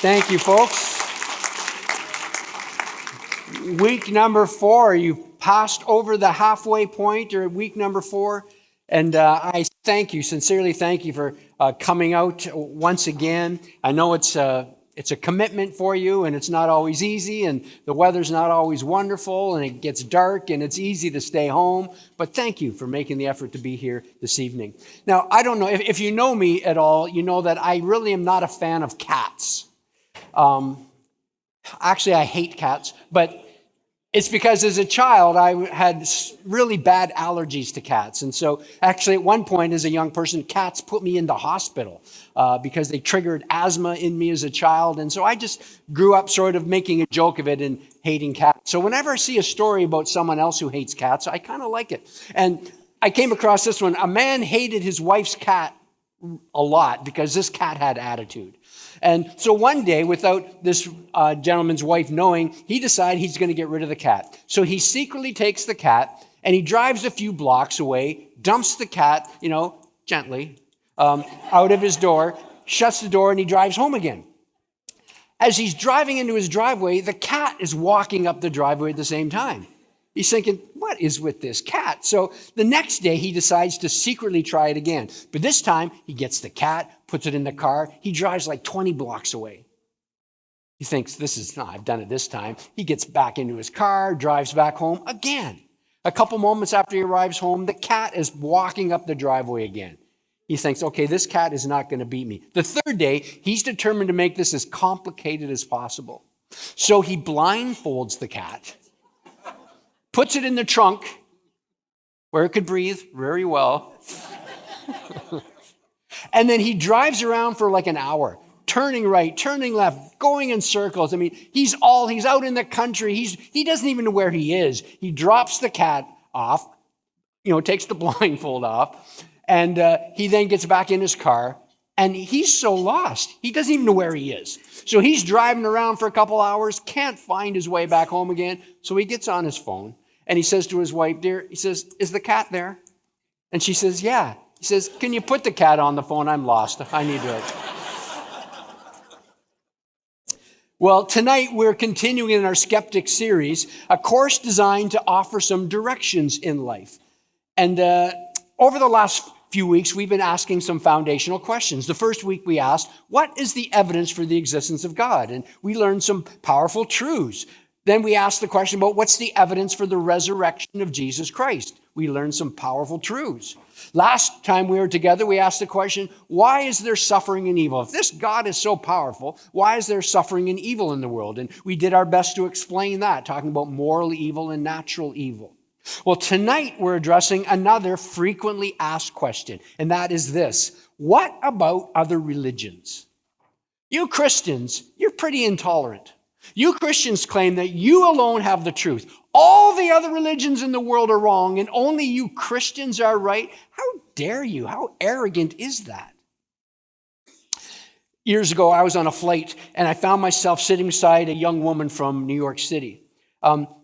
Thank you, folks. Week number 4, you've passed over the halfway point, or week number 4. And I thank you, sincerely thank you for coming out once again. I know it's a commitment for you, and it's not always easy, and the weather's not always wonderful, and it gets dark, and it's easy to stay home. But thank you for making the effort to be here this evening. Now, I don't know, if you know me at all, you know that I really am not a fan of cats. Actually, I hate cats, but it's because as a child, I had really bad allergies to cats. And so actually at one point as a young person, cats put me in the hospital because they triggered asthma in me as a child. And so I just grew up sort of making a joke of it and hating cats. So whenever I see a story about someone else who hates cats, I kind of like it. And I came across this one. A man hated his wife's cat a lot because this cat had attitude. And so one day, without this gentleman's wife knowing, he decided he's going to get rid of the cat. So he secretly takes the cat and he drives a few blocks away, dumps the cat, gently, out of his door, shuts the door, and he drives home again. As he's driving into his driveway, the cat is walking up the driveway at the same time. He's thinking, what is with this cat? So the next day, he decides to secretly try it again. But this time, he gets the cat, puts it in the car. He drives like 20 blocks away. He thinks, I've done it this time. He gets back into his car, drives back home again. A couple moments after he arrives home, the cat is walking up the driveway again. He thinks, okay, this cat is not going to beat me. The third day, he's determined to make this as complicated as possible. So he blindfolds the cat, puts it in the trunk where it could breathe very well. And then he drives around for like an hour, turning right, turning left, going in circles. I mean, he's out in the country. He doesn't even know where he is. He drops the cat off, takes the blindfold off, and he then gets back in his car. And he's so lost, he doesn't even know where he is. So he's driving around for a couple hours, can't find his way back home again. So he gets on his phone. And he says to his wife, he says, is the cat there? And she says, yeah. He says, can you put the cat on the phone? I'm lost. I need to. Well, tonight we're continuing in our Skeptic series, a course designed to offer some directions in life. And over the last few weeks, we've been asking some foundational questions. The first week we asked, what is the evidence for the existence of God? And we learned some powerful truths. Then we asked the question about what's the evidence for the resurrection of Jesus Christ? We learned some powerful truths. Last time we were together, we asked the question, why is there suffering and evil? If this God is so powerful, why is there suffering and evil in the world? And we did our best to explain that, talking about moral evil and natural evil. Well, tonight we're addressing another frequently asked question, and that is this: what about other religions? You Christians, you're pretty intolerant. You Christians claim that you alone have the truth. All the other religions in the world are wrong, and only you Christians are right. How dare you? How arrogant is that? Years ago, I was on a flight, and I found myself sitting beside a young woman from New York City.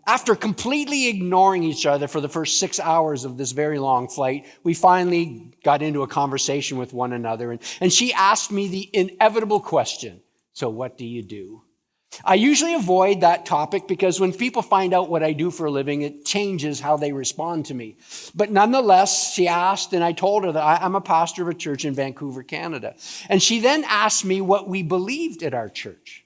After completely ignoring each other for the first 6 hours of this very long flight, we finally got into a conversation with one another, and she asked me the inevitable question, so what do you do? I usually avoid that topic because when people find out what I do for a living, it changes how they respond to me. But nonetheless, she asked, and I told her that I'm a pastor of a church in Vancouver, Canada. And she then asked me what we believed at our church.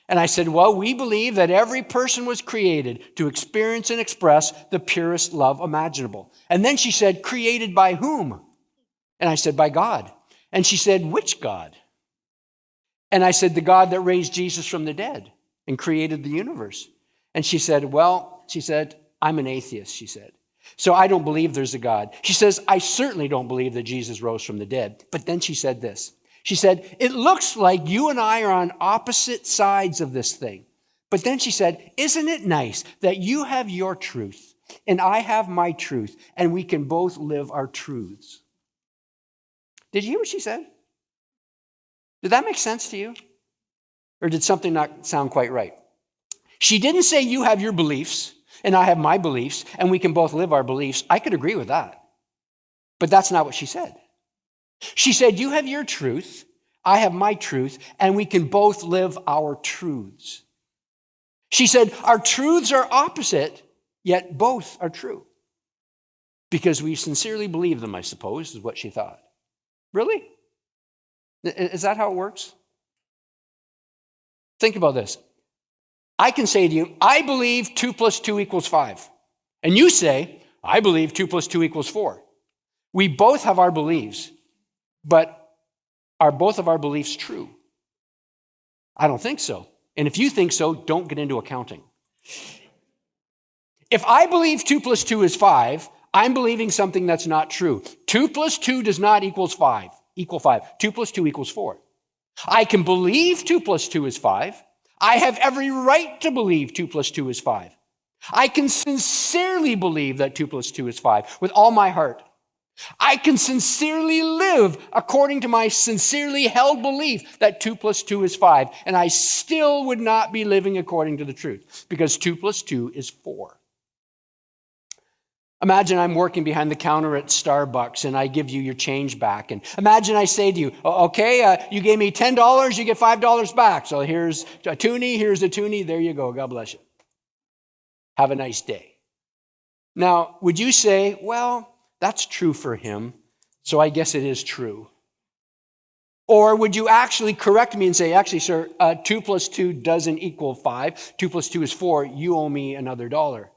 And I said, well, we believe that every person was created to experience and express the purest love imaginable. And then she said, created by whom? And I said, by God. And she said, which God? And I said, the God that raised Jesus from the dead and created the universe. And she said, I'm an atheist, she said. So I don't believe there's a God. She says, I certainly don't believe that Jesus rose from the dead. But then she said this. She said, it looks like you and I are on opposite sides of this thing. But then she said, isn't it nice that you have your truth and I have my truth and we can both live our truths? Did you hear what she said? Did that make sense to you? Or did something not sound quite right? She didn't say you have your beliefs and I have my beliefs and we can both live our beliefs. I could agree with that. But that's not what she said. She said, you have your truth, I have my truth, and we can both live our truths. She said, our truths are opposite, yet both are true. Because we sincerely believe them, I suppose, is what she thought. Really? Is that how it works? Think about this. I can say to you, I believe 2 + 2 = 5. And you say, I believe 2 + 2 = 4. We both have our beliefs, but are both of our beliefs true? I don't think so. And if you think so, don't get into accounting. If I believe 2 + 2 is 5, I'm believing something that's not true. 2 + 2 does not equal 5. 2 + 2 = 4. I can believe 2 + 2 is 5. I have every right to believe 2 + 2 is 5. I can sincerely believe that 2 + 2 is 5 with all my heart. I can sincerely live according to my sincerely held belief that 2 + 2 is 5, and I still would not be living according to the truth, because 2 + 2 is 4. Imagine I'm working behind the counter at Starbucks and I give you your change back. And imagine I say to you, okay, you gave me $10, you get $5 back. So here's a toonie, there you go, God bless you. Have a nice day. Now, would you say, well, that's true for him, so I guess it is true? Or would you actually correct me and say, actually, sir, 2 + 2 doesn't equal 5, 2 + 2 is 4, you owe me another $1?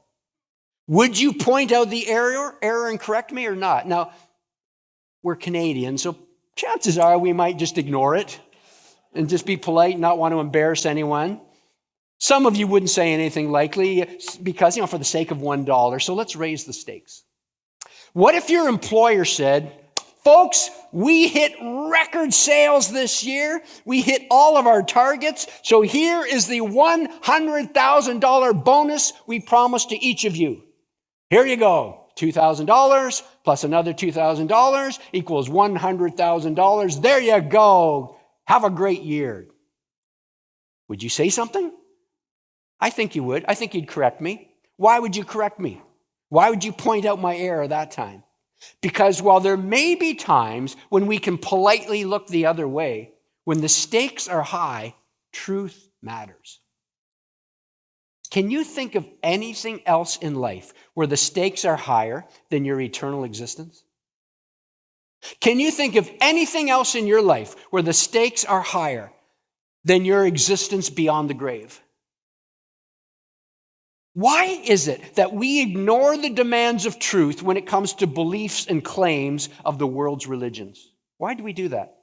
Would you point out the error and correct me or not? Now, we're Canadian, so chances are we might just ignore it and just be polite and not want to embarrass anyone. Some of you wouldn't say anything likely because, for the sake of $1. So let's raise the stakes. What if your employer said, folks, we hit record sales this year. We hit all of our targets. So here is the $100,000 bonus we promised to each of you. Here you go. $2,000 plus another $2,000 equals $100,000. There you go. Have a great year. Would you say something? I think you would. I think you'd correct me. Why would you correct me? Why would you point out my error that time? Because while there may be times when we can politely look the other way, when the stakes are high, truth matters. Can you think of anything else in life where the stakes are higher than your eternal existence? Can you think of anything else in your life where the stakes are higher than your existence beyond the grave? Why is it that we ignore the demands of truth when it comes to beliefs and claims of the world's religions? Why do we do that?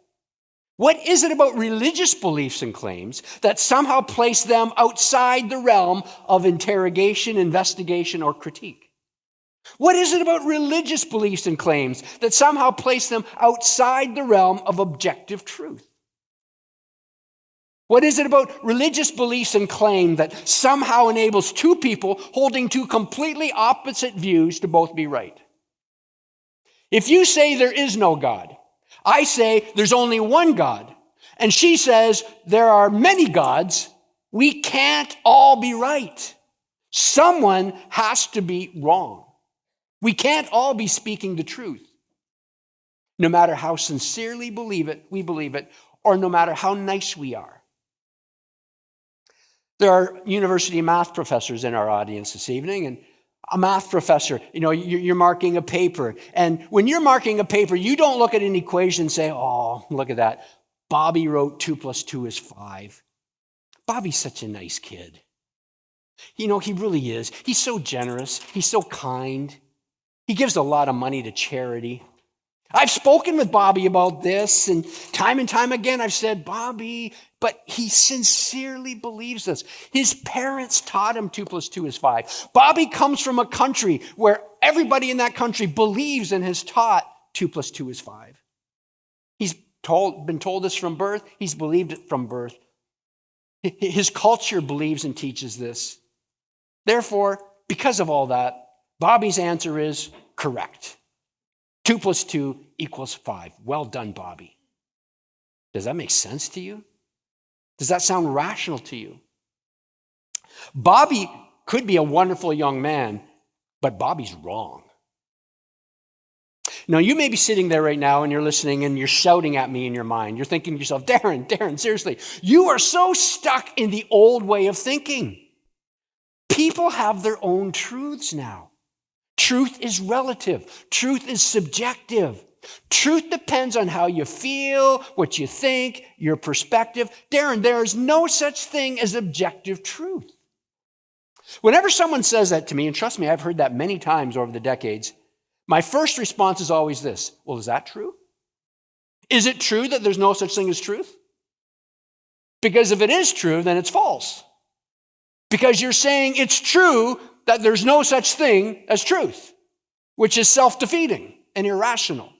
What is it about religious beliefs and claims that somehow place them outside the realm of interrogation, investigation, or critique? What is it about religious beliefs and claims that somehow place them outside the realm of objective truth? What is it about religious beliefs and claim that somehow enables two people holding two completely opposite views to both be right? If you say there is no God, I say there's only one God, and she says there are many gods, we can't all be right. Someone has to be wrong. We can't all be speaking the truth, no matter how sincerely we believe it, or no matter how nice we are. There are university math professors in our audience this evening, and a math professor, you're marking a paper. And when you're marking a paper, you don't look at an equation and say, oh, look at that. Bobby wrote 2 + 2 is 5. Bobby's such a nice kid. He really is. He's so generous. He's so kind. He gives a lot of money to charity. I've spoken with Bobby about this, and time again I've said, Bobby, but he sincerely believes this. His parents taught him 2 + 2 is 5. Bobby comes from a country where everybody in that country believes and has taught 2 + 2 is 5. He's been told this from birth. He's believed it from birth. His culture believes and teaches this. Therefore, because of all that, Bobby's answer is correct. 2 + 2 = 5. Well done, Bobby. Does that make sense to you? Does that sound rational to you? Bobby could be a wonderful young man, but Bobby's wrong. Now, you may be sitting there right now and you're listening and you're shouting at me in your mind. You're thinking to yourself, Darren, seriously, you are so stuck in the old way of thinking. People have their own truths now. Truth is relative. Truth is subjective. Truth depends on how you feel, what you think, your perspective. Darren, there is no such thing as objective truth. Whenever someone says that to me, and trust me, I've heard that many times over the decades, my first response is always this: well, is that true? Is it true that there's no such thing as truth? Because if it is true, then it's false. Because you're saying it's true that there's no such thing as truth, which is self-defeating and irrational.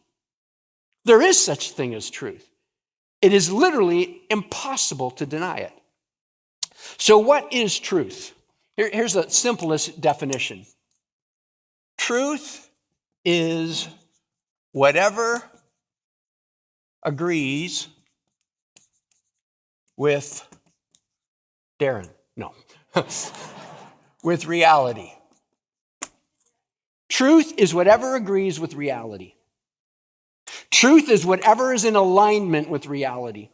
There is such thing as truth. It is literally impossible to deny it. So what is truth? Here's the simplest definition. Truth is whatever agrees with Darren. No. With reality. Truth is whatever agrees with reality. Truth is whatever is in alignment with reality.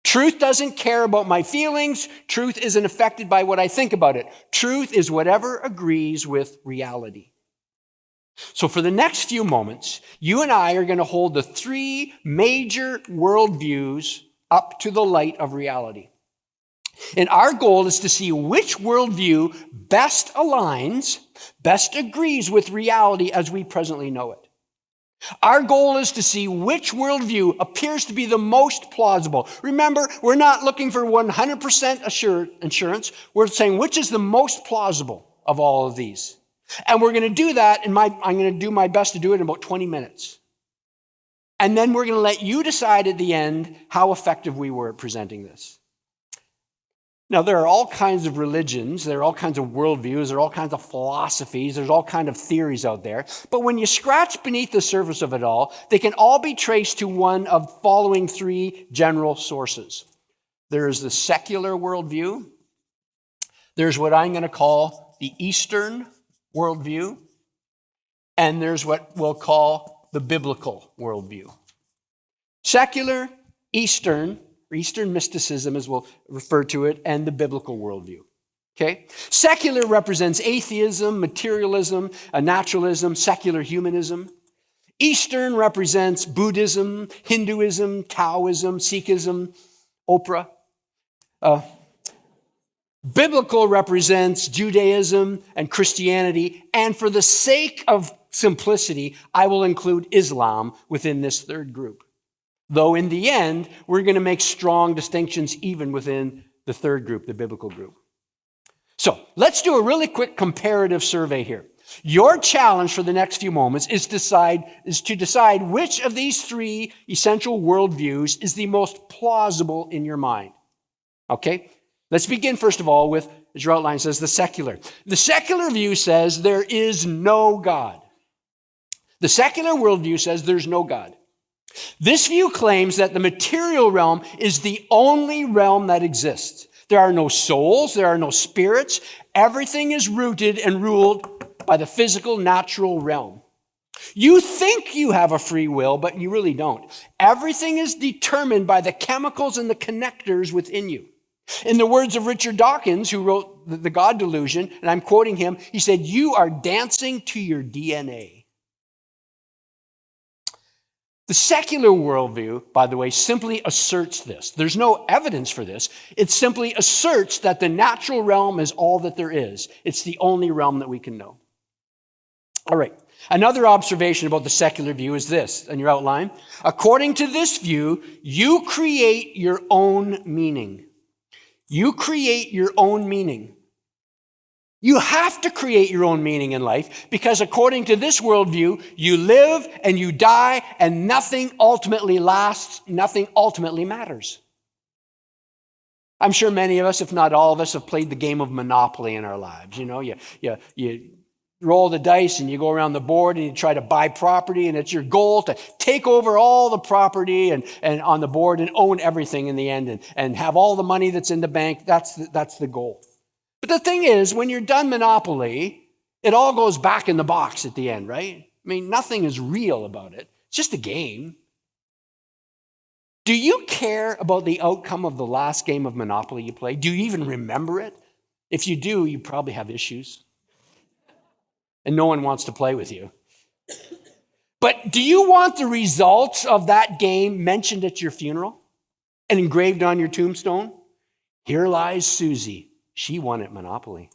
Truth doesn't care about my feelings. Truth isn't affected by what I think about it. Truth is whatever agrees with reality. So for the next few moments, you and I are going to hold the three major worldviews up to the light of reality. And our goal is to see which worldview best aligns, best agrees with reality as we presently know it. Our goal is to see which worldview appears to be the most plausible. Remember, we're not looking for 100% assurance. We're saying which is the most plausible of all of these. And we're going to do that, and I'm going to do my best to do it in about 20 minutes. And then we're going to let you decide at the end how effective we were at presenting this. Now, there are all kinds of religions, there are all kinds of worldviews, there are all kinds of philosophies, there's all kinds of theories out there. But when you scratch beneath the surface of it all, they can all be traced to one of following three general sources. There is the secular worldview. There's what I'm going to call the Eastern worldview. And there's what we'll call the biblical worldview. Secular, Eastern mysticism, as we'll refer to it, and the biblical worldview. Okay? Secular represents atheism, materialism, naturalism, secular humanism. Eastern represents Buddhism, Hinduism, Taoism, Sikhism, Oprah. Biblical represents Judaism and Christianity, and for the sake of simplicity, I will include Islam within this third group. Though in the end, we're going to make strong distinctions even within the third group, the biblical group. So let's do a really quick comparative survey here. Your challenge for the next few moments is to decide which of these three essential worldviews is the most plausible in your mind. Okay? Let's begin, first of all, with, as your outline says, the secular. The secular view says there is no God. The secular worldview says there's no God. This view claims that the material realm is the only realm that exists. There are no souls, there are no spirits. Everything is rooted and ruled by the physical, natural realm. You think you have a free will, but you really don't. Everything is determined by the chemicals and the connectors within you. In the words of Richard Dawkins, who wrote The God Delusion, and I'm quoting him, he said, "You are dancing to your DNA." The secular worldview, by the way, simply asserts this. There's no evidence for this. It simply asserts that the natural realm is all that there is. It's the only realm that we can know. All right. Another observation about the secular view is this, in your outline. According to this view, you create your own meaning. You create your own meaning. You have to create your own meaning in life because according to this worldview, you live and you die and nothing ultimately lasts, nothing ultimately matters. I'm sure many of us, if not all of us, have played the game of Monopoly in our lives. You know, you roll the dice and you go around the board and you try to buy property, and it's your goal to take over all the property and on the board and own everything in the end and have all the money that's in the bank. That's the goal. But the thing is, when you're done Monopoly, it all goes back in the box at the end, right? I I mean, nothing is real about it. It's just a game. Do you care about the outcome of the last game of Monopoly you played? Do you even remember it? If you do, you probably have issues. And no one wants to play with you. But do you want the results of that game mentioned at your funeral and engraved on your tombstone? Here lies Susie. She won at Monopoly.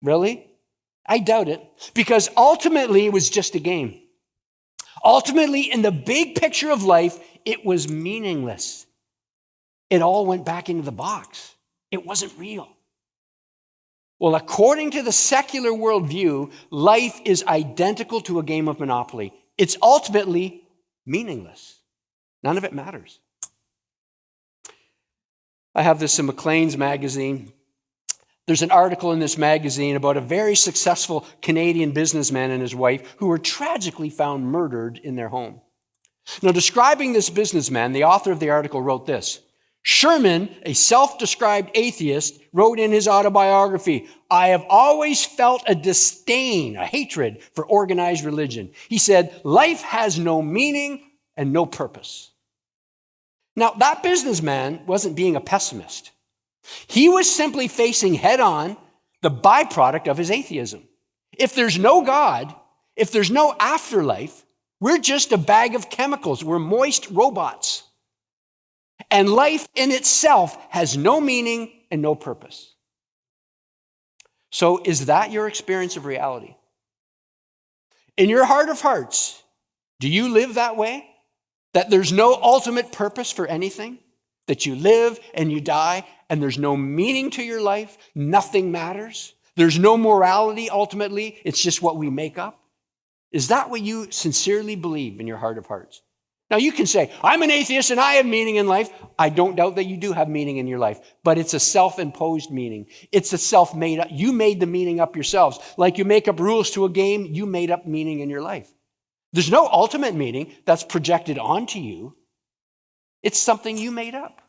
Really? I doubt it. Because ultimately, it was just a game. Ultimately, in the big picture of life, it was meaningless. It all went back into the box. It wasn't real. Well, according to the secular worldview, life is identical to a game of Monopoly. It's ultimately meaningless. None of it matters. I have this in Maclean's magazine. There's an article in this magazine about a very successful Canadian businessman and his wife who were tragically found murdered in their home. Now, describing this businessman, the author of the article wrote this. Sherman, a self-described atheist, wrote in his autobiography, I have always felt a disdain, a hatred for organized religion. He said, life has no meaning and no purpose. Now, that businessman wasn't being a pessimist. He was simply facing head-on the byproduct of his atheism. If there's no God, if there's no afterlife, we're just a bag of chemicals. We're moist robots. And life in itself has no meaning and no purpose. So is that your experience of reality? In your heart of hearts, do you live that way? That there's no ultimate purpose for anything? That you live and you die and there's no meaning to your life? Nothing matters? There's no morality ultimately? It's just what we make up? Is that what you sincerely believe in your heart of hearts? Now you can say, I'm an atheist and I have meaning in life. I don't doubt that you do have meaning in your life, but it's a self-imposed meaning. It's a self-made up. You made the meaning up yourselves. Like you make up rules to a game, you made up meaning in your life. There's no ultimate meaning that's projected onto you. It's something you made up.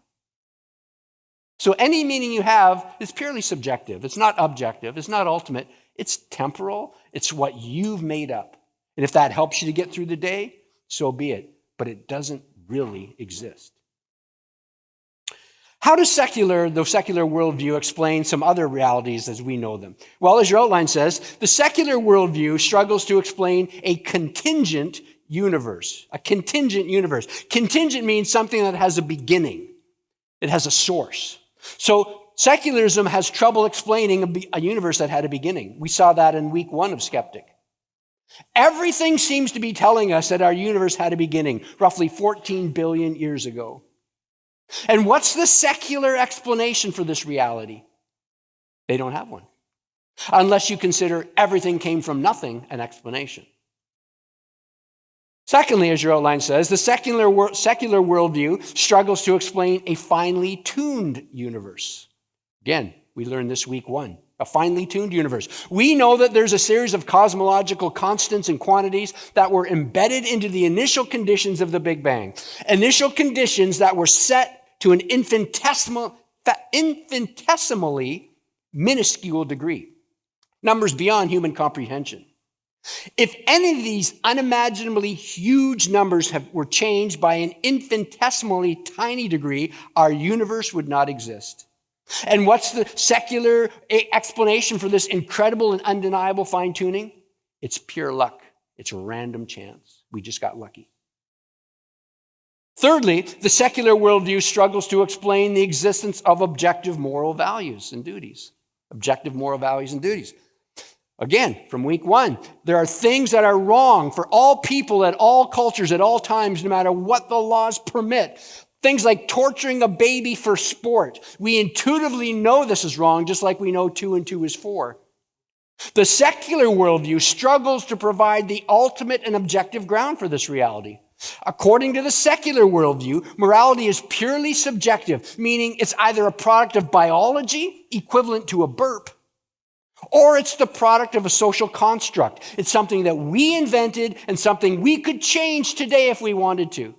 So any meaning you have is purely subjective. It's not objective. It's not ultimate. It's temporal. It's what you've made up. And if that helps you to get through the day, so be it. But it doesn't really exist. How does the secular worldview explain some other realities as we know them? Well, as your outline says, the secular worldview struggles to explain a contingent universe. A contingent universe. Contingent means something that has a beginning. It has a source. So secularism has trouble explaining a universe that had a beginning. We saw that in week 1 of Skeptic. Everything seems to be telling us that our universe had a beginning, roughly 14 billion years ago. And what's the secular explanation for this reality? They don't have one. Unless you consider everything came from nothing an explanation. Secondly, as your outline says, the secular worldview struggles to explain a finely tuned universe. Again, we learned this week 1. A finely tuned universe. We know that there's a series of cosmological constants and quantities that were embedded into the initial conditions of the Big Bang. Initial conditions that were set to an infinitesimally minuscule degree. Numbers beyond human comprehension. If any of these unimaginably huge numbers were changed by an infinitesimally tiny degree, our universe would not exist. And what's the secular explanation for this incredible and undeniable fine-tuning? It's pure luck. It's random chance. We just got lucky. Thirdly, the secular worldview struggles to explain the existence of objective moral values and duties. Objective moral values and duties. Again, from week 1, there are things that are wrong for all people at all cultures at all times, no matter what the laws permit. Things like torturing a baby for sport. We intuitively know this is wrong, just like we know 2 and 2 is 4. The secular worldview struggles to provide the ultimate and objective ground for this reality. According to the secular worldview, morality is purely subjective, meaning it's either a product of biology, equivalent to a burp, or it's the product of a social construct. It's something that we invented and something we could change today if we wanted to.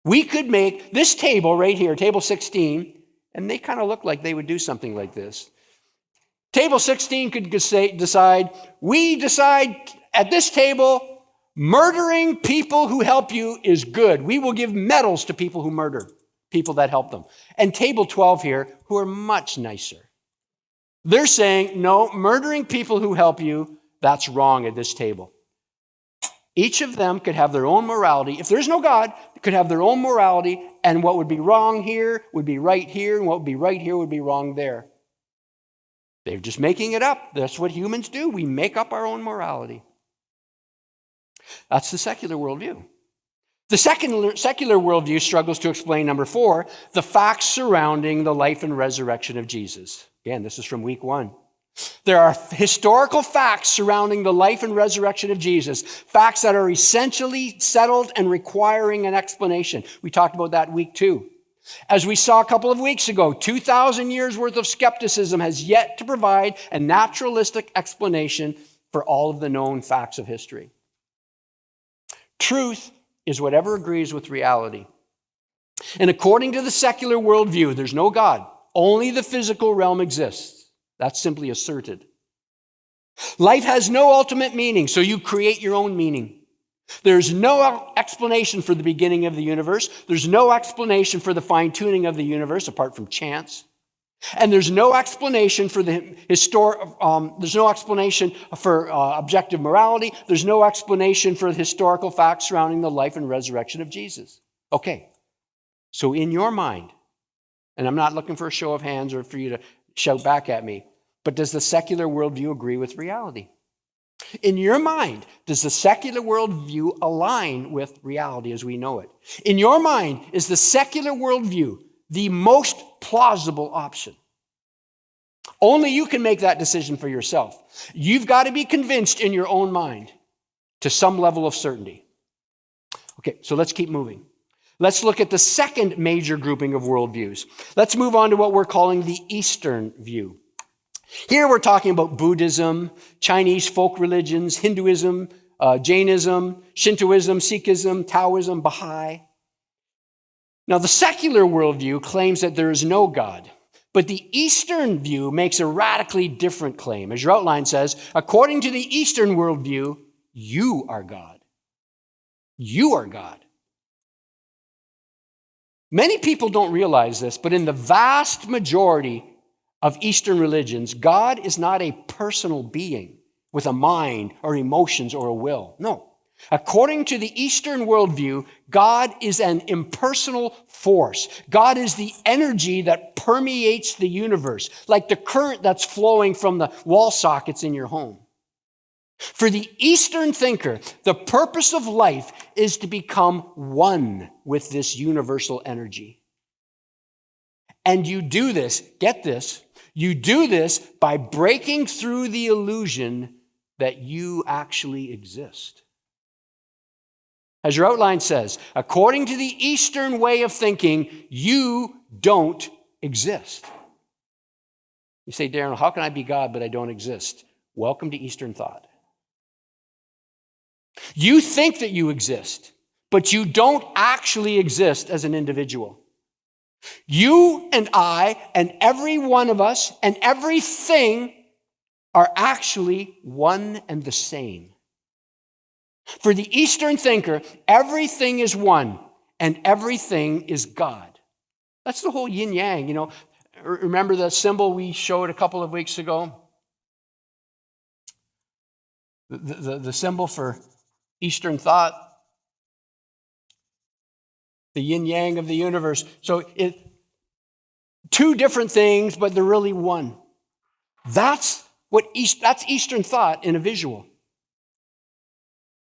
We could make this table right here, table 16, and they kind of look like they would do something like this. Table 16 could decide, we decide At this table, murdering people who help you is good. We will give medals to people who murder people that help them. And table 12 here, who are much nicer. They're saying, no, murdering people who help you, that's wrong at this table. Each of them could have their own morality. If there's no God, they could have their own morality, and what would be wrong here would be right here, and what would be right here would be wrong there. They're just making it up. That's what humans do. We make up our own morality. That's the secular worldview. The secular worldview struggles to explain, number 4, the facts surrounding the life and resurrection of Jesus. Again, this is from week 1. There are historical facts surrounding the life and resurrection of Jesus, facts that are essentially settled and requiring an explanation. We talked about that week 2. As we saw a couple of weeks ago, 2,000 years worth of skepticism has yet to provide a naturalistic explanation for all of the known facts of history. Truth is whatever agrees with reality. And according to the secular worldview, there's no God. Only the physical realm exists. That's simply asserted. Life has no ultimate meaning, so you create your own meaning. There's no explanation for the beginning of the universe. There's no explanation for the fine-tuning of the universe apart from chance. And there's no explanation for there's no explanation for objective morality. There's no explanation for the historical facts surrounding the life and resurrection of Jesus. Okay, so in your mind, and I'm not looking for a show of hands or for you to shout back at me, but does the secular worldview agree with reality? In your mind, does the secular worldview align with reality as we know it? In your mind, is the secular worldview the most plausible option? Only you can make that decision for yourself. You've got to be convinced in your own mind to some level of certainty. Okay, so let's keep moving. Let's look at the second major grouping of worldviews. Let's move on to what we're calling the Eastern view. Here we're talking about Buddhism, Chinese folk religions, Hinduism, Jainism, Shintoism, Sikhism, Taoism, Baha'i. Now, the secular worldview claims that there is no God, but the Eastern view makes a radically different claim. As your outline says, according to the Eastern worldview, you are God. You are God. Many people don't realize this, but in the vast majority of Eastern religions, God is not a personal being with a mind or emotions or a will. No. According to the Eastern worldview, God is an impersonal force. God is the energy that permeates the universe, like the current that's flowing from the wall sockets in your home. For the Eastern thinker, the purpose of life is to become one with this universal energy. And you do this, get this, you do this by breaking through the illusion that you actually exist. As your outline says, according to the Eastern way of thinking, you don't exist. You say, Darren, how can I be God but I don't exist? Welcome to Eastern thought. You think that you exist, but you don't actually exist as an individual. You and I and every one of us and everything are actually one and the same. For the Eastern thinker, everything is one and everything is God. That's the whole yin-yang, you know. Remember the symbol we showed a couple of weeks ago? The symbol for Eastern thought, the yin-yang of the universe. So two different things, but they're really one. That's Eastern thought in a visual.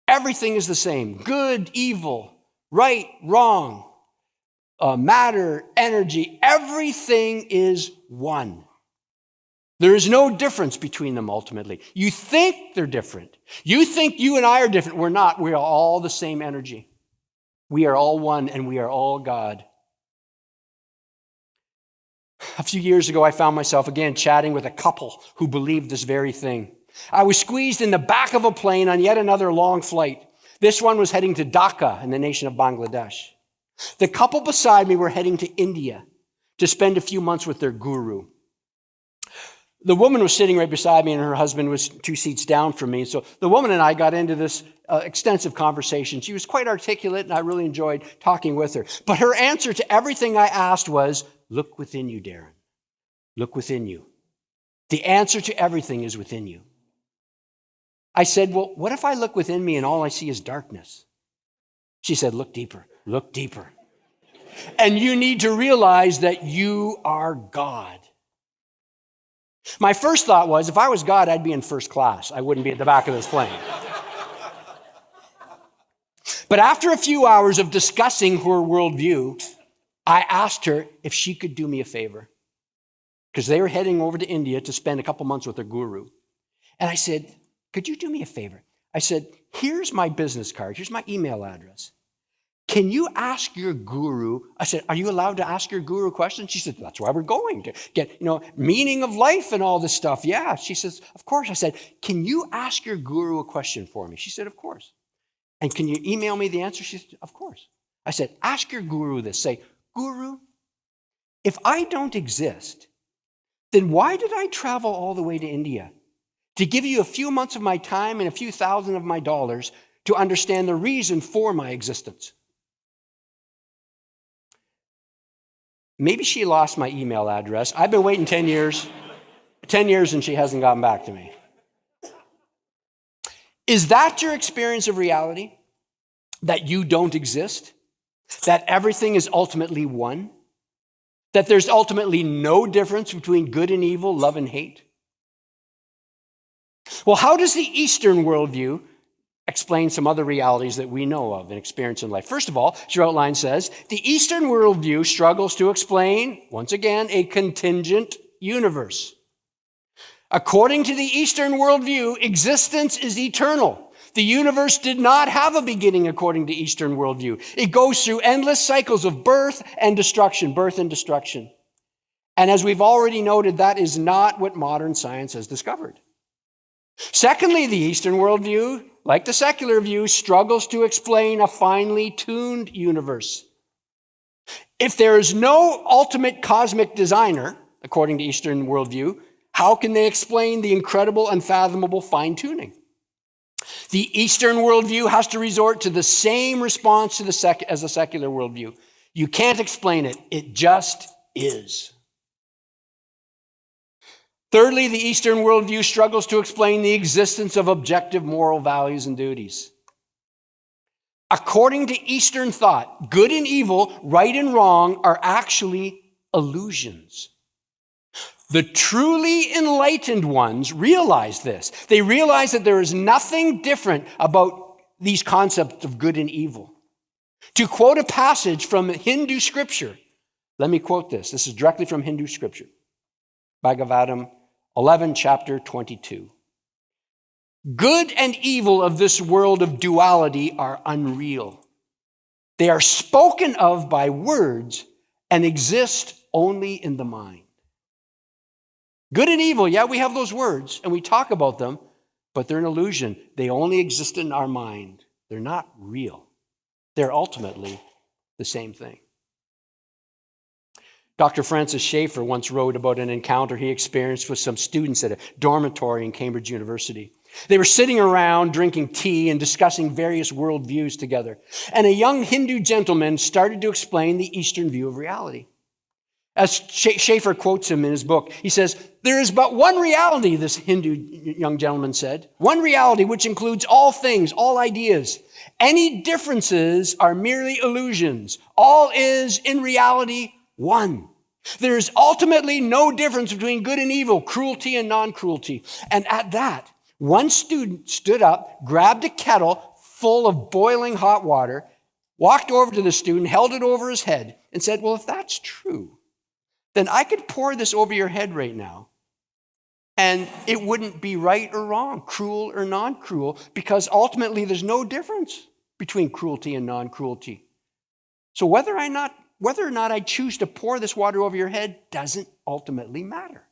Everything is the same. Good, evil, right, wrong, matter, energy. Everything is one. There is no difference between them ultimately. You think they're different. You think you and I are different. We're not. We are all the same energy. We are all one and we are all God. A few years ago, I found myself again chatting with a couple who believed this very thing. I was squeezed in the back of a plane on yet another long flight. This one was heading to Dhaka in the nation of Bangladesh. The couple beside me were heading to India to spend a few months with their guru. The woman was sitting right beside me, and her husband was 2 seats down from me. So the woman and I got into this extensive conversation. She was quite articulate, and I really enjoyed talking with her. But her answer to everything I asked was, look within you, Darren. Look within you. The answer to everything is within you. I said, well, what if I look within me and all I see is darkness? She said, look deeper, look deeper. And you need to realize that you are God. My first thought was, if I was God, I'd be in first class. I wouldn't be at the back of this plane. But after a few hours of discussing her worldview, I asked her if she could do me a favor, because they were heading over to India to spend a couple months with their guru. And I said, could you do me a favor? I said, here's my business card. Here's my email address. Can you ask your guru? I said, are you allowed to ask your guru questions? She said, that's why we're going to get, meaning of life and all this stuff. Yeah. She says, of course. I said, can you ask your guru a question for me? She said, of course. And can you email me the answer? She said, of course. I said, ask your guru this. Say, Guru, if I don't exist, then why did I travel all the way to India? To give you a few months of my time and a few thousand of my dollars to understand the reason for my existence. Maybe she lost my email address. I've been waiting 10 years and she hasn't gotten back to me. Is that your experience of reality? That you don't exist? That everything is ultimately one? That there's ultimately no difference between good and evil, love and hate? Well, how does the Eastern worldview explain some other realities that we know of and experience in life? First of all, your outline says, the Eastern worldview struggles to explain, once again, a contingent universe. According to the Eastern worldview, existence is eternal. The universe did not have a beginning according to Eastern worldview. It goes through endless cycles of birth and destruction, birth and destruction. And as we've already noted, that is not what modern science has discovered. Secondly, the Eastern worldview, like the secular view, struggles to explain a finely tuned universe. If there is no ultimate cosmic designer, according to Eastern worldview, how can they explain the incredible, unfathomable fine-tuning? The Eastern worldview has to resort to the same response to as the secular worldview. You can't explain it. It just is. Thirdly, the Eastern worldview struggles to explain the existence of objective moral values and duties. According to Eastern thought, good and evil, right and wrong, are actually illusions. The truly enlightened ones realize this. They realize that there is nothing different about these concepts of good and evil. To quote a passage from Hindu scripture, let me quote this. This is directly from Hindu scripture. Bhagavatam 11, chapter 22. Good and evil of this world of duality are unreal. They are spoken of by words and exist only in the mind. Good and evil, yeah, we have those words and we talk about them, but they're an illusion. They only exist in our mind. They're not real. They're ultimately the same thing. Dr. Francis Schaeffer once wrote about an encounter he experienced with some students at a dormitory in Cambridge University. They were sitting around drinking tea and discussing various worldviews together. And a young Hindu gentleman started to explain the Eastern view of reality. As Schaeffer quotes him in his book, he says, there is but one reality, this Hindu young gentleman said. One reality which includes all things, all ideas. Any differences are merely illusions. All is, in reality, one. There is ultimately no difference between good and evil, cruelty and non-cruelty. And at that, one student stood up, grabbed a kettle full of boiling hot water, walked over to the student, held it over his head, and said, well, if that's true, then I could pour this over your head right now, and it wouldn't be right or wrong, cruel or non-cruel, because ultimately there's no difference between cruelty and non-cruelty. So whether or not I choose to pour this water over your head doesn't ultimately matter.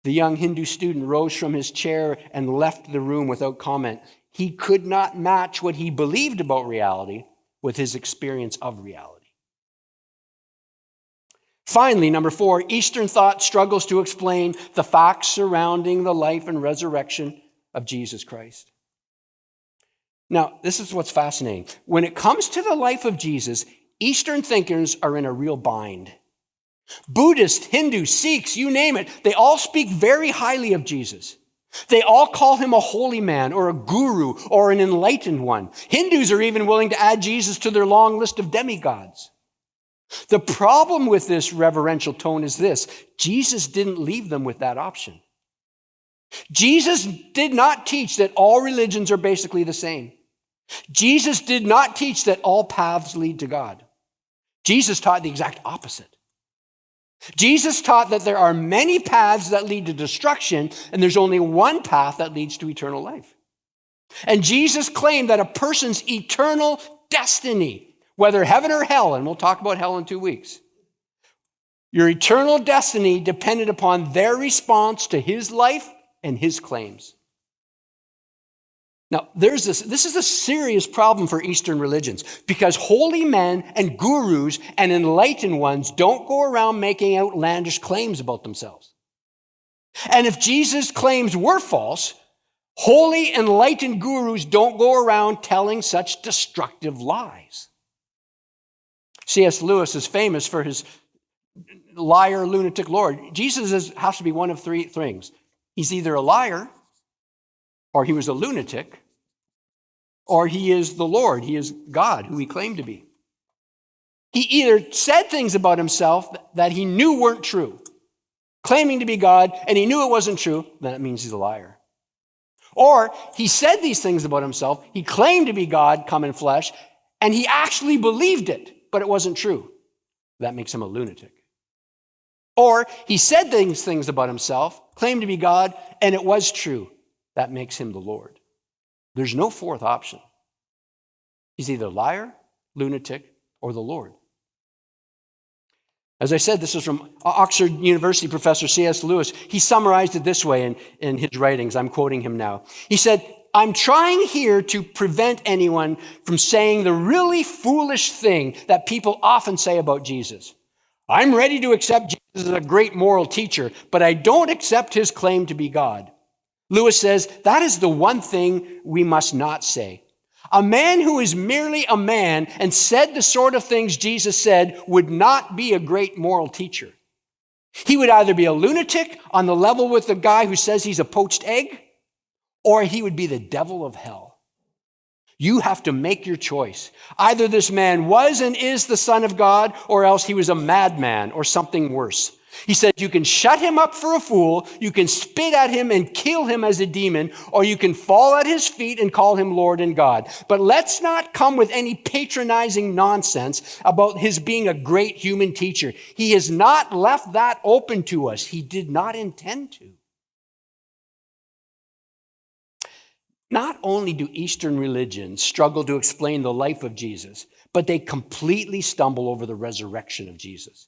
The young Hindu student rose from his chair and left the room without comment. He could not match what he believed about reality with his experience of reality. Finally, number 4, Eastern thought struggles to explain the facts surrounding the life and resurrection of Jesus Christ. Now, this is what's fascinating. When it comes to the life of Jesus, Eastern thinkers are in a real bind. Buddhists, Hindus, Sikhs, you name it, they all speak very highly of Jesus. They all call him a holy man or a guru or an enlightened one. Hindus are even willing to add Jesus to their long list of demigods. The problem with this reverential tone is this: Jesus didn't leave them with that option. Jesus did not teach that all religions are basically the same. Jesus did not teach that all paths lead to God. Jesus taught the exact opposite. Jesus taught that there are many paths that lead to destruction, and there's only one path that leads to eternal life. And Jesus claimed that a person's eternal destiny, whether heaven or hell, and we'll talk about hell in 2 weeks, your eternal destiny depended upon their response to his life and his claims. Now, this is a serious problem for Eastern religions, because holy men and gurus and enlightened ones don't go around making outlandish claims about themselves. And if Jesus' claims were false, holy enlightened gurus don't go around telling such destructive lies. C.S. Lewis is famous for his liar, lunatic Lord. Jesus has to be one of 3 things. He's either a liar, or he was a lunatic, or he is the Lord. He is God, who he claimed to be. He either said things about himself that he knew weren't true, claiming to be God, and he knew it wasn't true, then that means he's a liar. Or he said these things about himself, he claimed to be God come in flesh, and he actually believed it, but it wasn't true. That makes him a lunatic. Or he said these things about himself, claimed to be God, and it was true. That makes him the Lord. There's no 4th option. He's either liar, lunatic, or the Lord. As I said, this is from Oxford University professor C.S. Lewis. He summarized it this way in his writings. I'm quoting him now. He said, "I'm trying here to prevent anyone from saying the really foolish thing that people often say about Jesus. I'm ready to accept Jesus as a great moral teacher, but I don't accept his claim to be God." Lewis says, that is the one thing we must not say. A man who is merely a man and said the sort of things Jesus said would not be a great moral teacher. He would either be a lunatic on the level with the guy who says he's a poached egg, or he would be the devil of hell. You have to make your choice. Either this man was and is the Son of God, or else he was a madman or something worse. He said, you can shut him up for a fool, you can spit at him and kill him as a demon, or you can fall at his feet and call him Lord and God. But let's not come with any patronizing nonsense about his being a great human teacher. He has not left that open to us. He did not intend to. Not only do Eastern religions struggle to explain the life of Jesus, but they completely stumble over the resurrection of Jesus.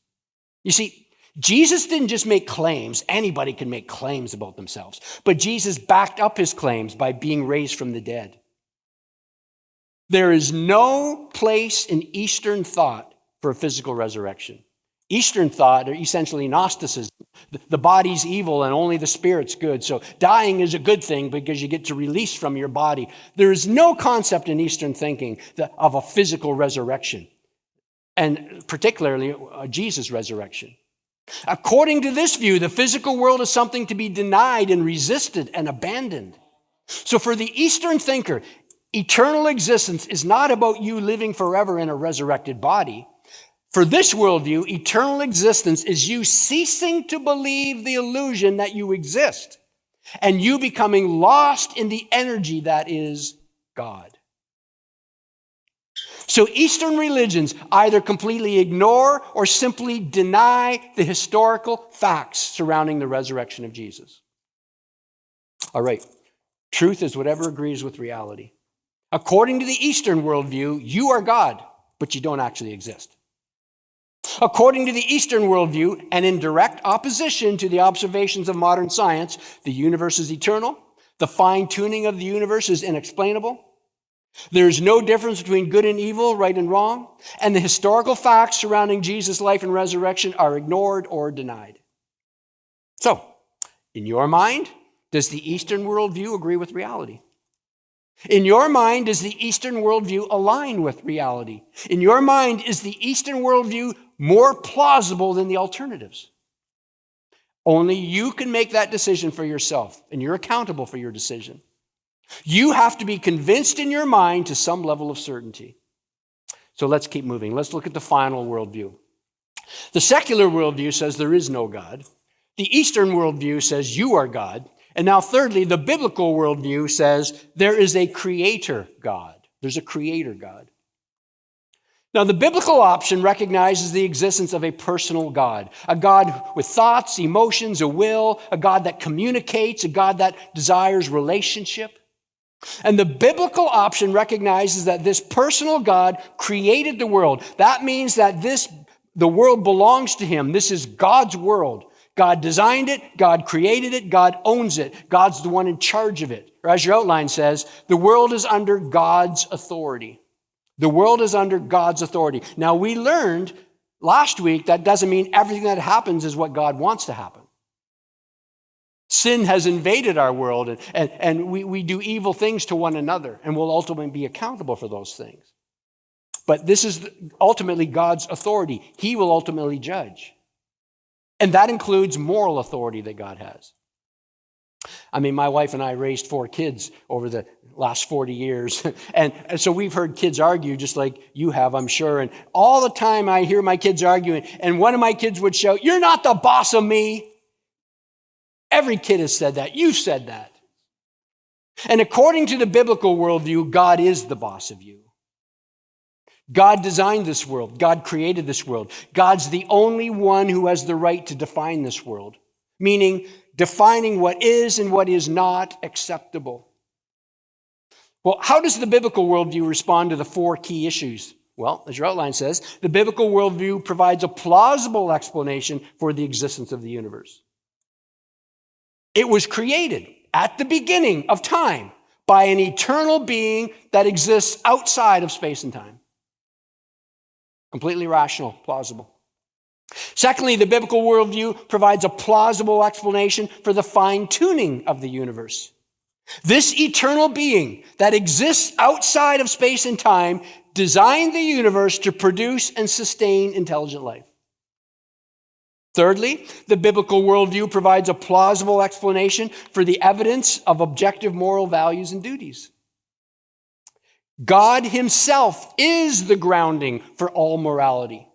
You see, Jesus didn't just make claims. Anybody can make claims about themselves. But Jesus backed up his claims by being raised from the dead. There is no place in Eastern thought for a physical resurrection. Eastern thought, or essentially Gnosticism, the body's evil and only the spirit's good. So dying is a good thing because you get to release from your body. There is no concept in Eastern thinking of a physical resurrection, and particularly Jesus' resurrection. According to this view, the physical world is something to be denied and resisted and abandoned. So for the Eastern thinker, eternal existence is not about you living forever in a resurrected body. For this worldview, eternal existence is you ceasing to believe the illusion that you exist and you becoming lost in the energy that is God. So Eastern religions either completely ignore or simply deny the historical facts surrounding the resurrection of Jesus. All right, truth is whatever agrees with reality. According to the Eastern worldview, you are God, but you don't actually exist. According to the Eastern worldview, and in direct opposition to the observations of modern science, the universe is eternal, the fine-tuning of the universe is inexplainable, There is no difference between good and evil, right and wrong, and the historical facts surrounding Jesus' life and resurrection are ignored or denied. So, in your mind, does the Eastern worldview agree with reality? In your mind, does the Eastern worldview align with reality? In your mind, is the Eastern worldview more plausible than the alternatives? Only you can make that decision for yourself, and you're accountable for your decision. You have to be convinced in your mind to some level of certainty. So let's keep moving. Let's look at the final worldview. The secular worldview says there is no God. The Eastern worldview says you are God. And now thirdly, the biblical worldview says there is a creator God. There's a creator God. Now, the biblical option recognizes the existence of a personal God, a God with thoughts, emotions, a will, a God that communicates, a God that desires relationship. And the biblical option recognizes that this personal God created the world. That means that the world belongs to him. This is God's world. God designed it, God created it, God owns it. God's the one in charge of it. Or as your outline says, the world is under God's authority. The world is under God's authority. Now, we learned last week that doesn't mean everything that happens is what God wants to happen. Sin has invaded our world, and we do evil things to one another, and we'll ultimately be accountable for those things. But this is ultimately God's authority. He will ultimately judge. And that includes moral authority that God has. I mean, my wife and I raised 4 kids over the last 40 years. And so we've heard kids argue just like you have, I'm sure. And all the time I hear my kids arguing, and one of my kids would shout, "You're not the boss of me." Every kid has said that. You said that. And according to the biblical worldview, God is the boss of you. God designed this world. God created this world. God's the only one who has the right to define this world, meaning defining what is and what is not acceptable. Well, how does the biblical worldview respond to the 4 key issues? Well, as your outline says, the biblical worldview provides a plausible explanation for the existence of the universe. It was created at the beginning of time by an eternal being that exists outside of space and time. Completely rational, plausible. Secondly, the biblical worldview provides a plausible explanation for the fine-tuning of the universe. This eternal being that exists outside of space and time designed the universe to produce and sustain intelligent life. Thirdly, the biblical worldview provides a plausible explanation for the evidence of objective moral values and duties. God himself is the grounding for all morality.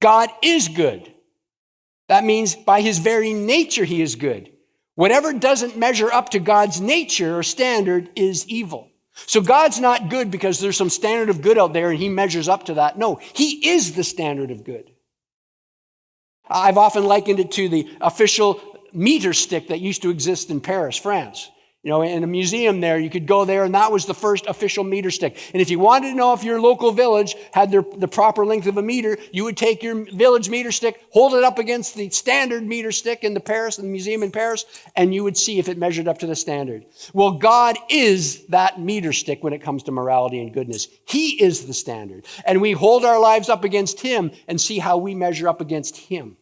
God is good. That means by his very nature he is good. Whatever doesn't measure up to God's nature or standard is evil. So God's not good because there's some standard of good out there and he measures up to that. No, he is the standard of good. I've often likened it to the official meter stick that used to exist in Paris, France. You know, in a museum there, you could go there, and that was the first official meter stick. And if you wanted to know if your local village had the proper length of a meter, you would take your village meter stick, hold it up against the standard meter stick in the museum in Paris, and you would see if it measured up to the standard. Well, God is that meter stick when it comes to morality and goodness. He is the standard. And we hold our lives up against him and see how we measure up against him.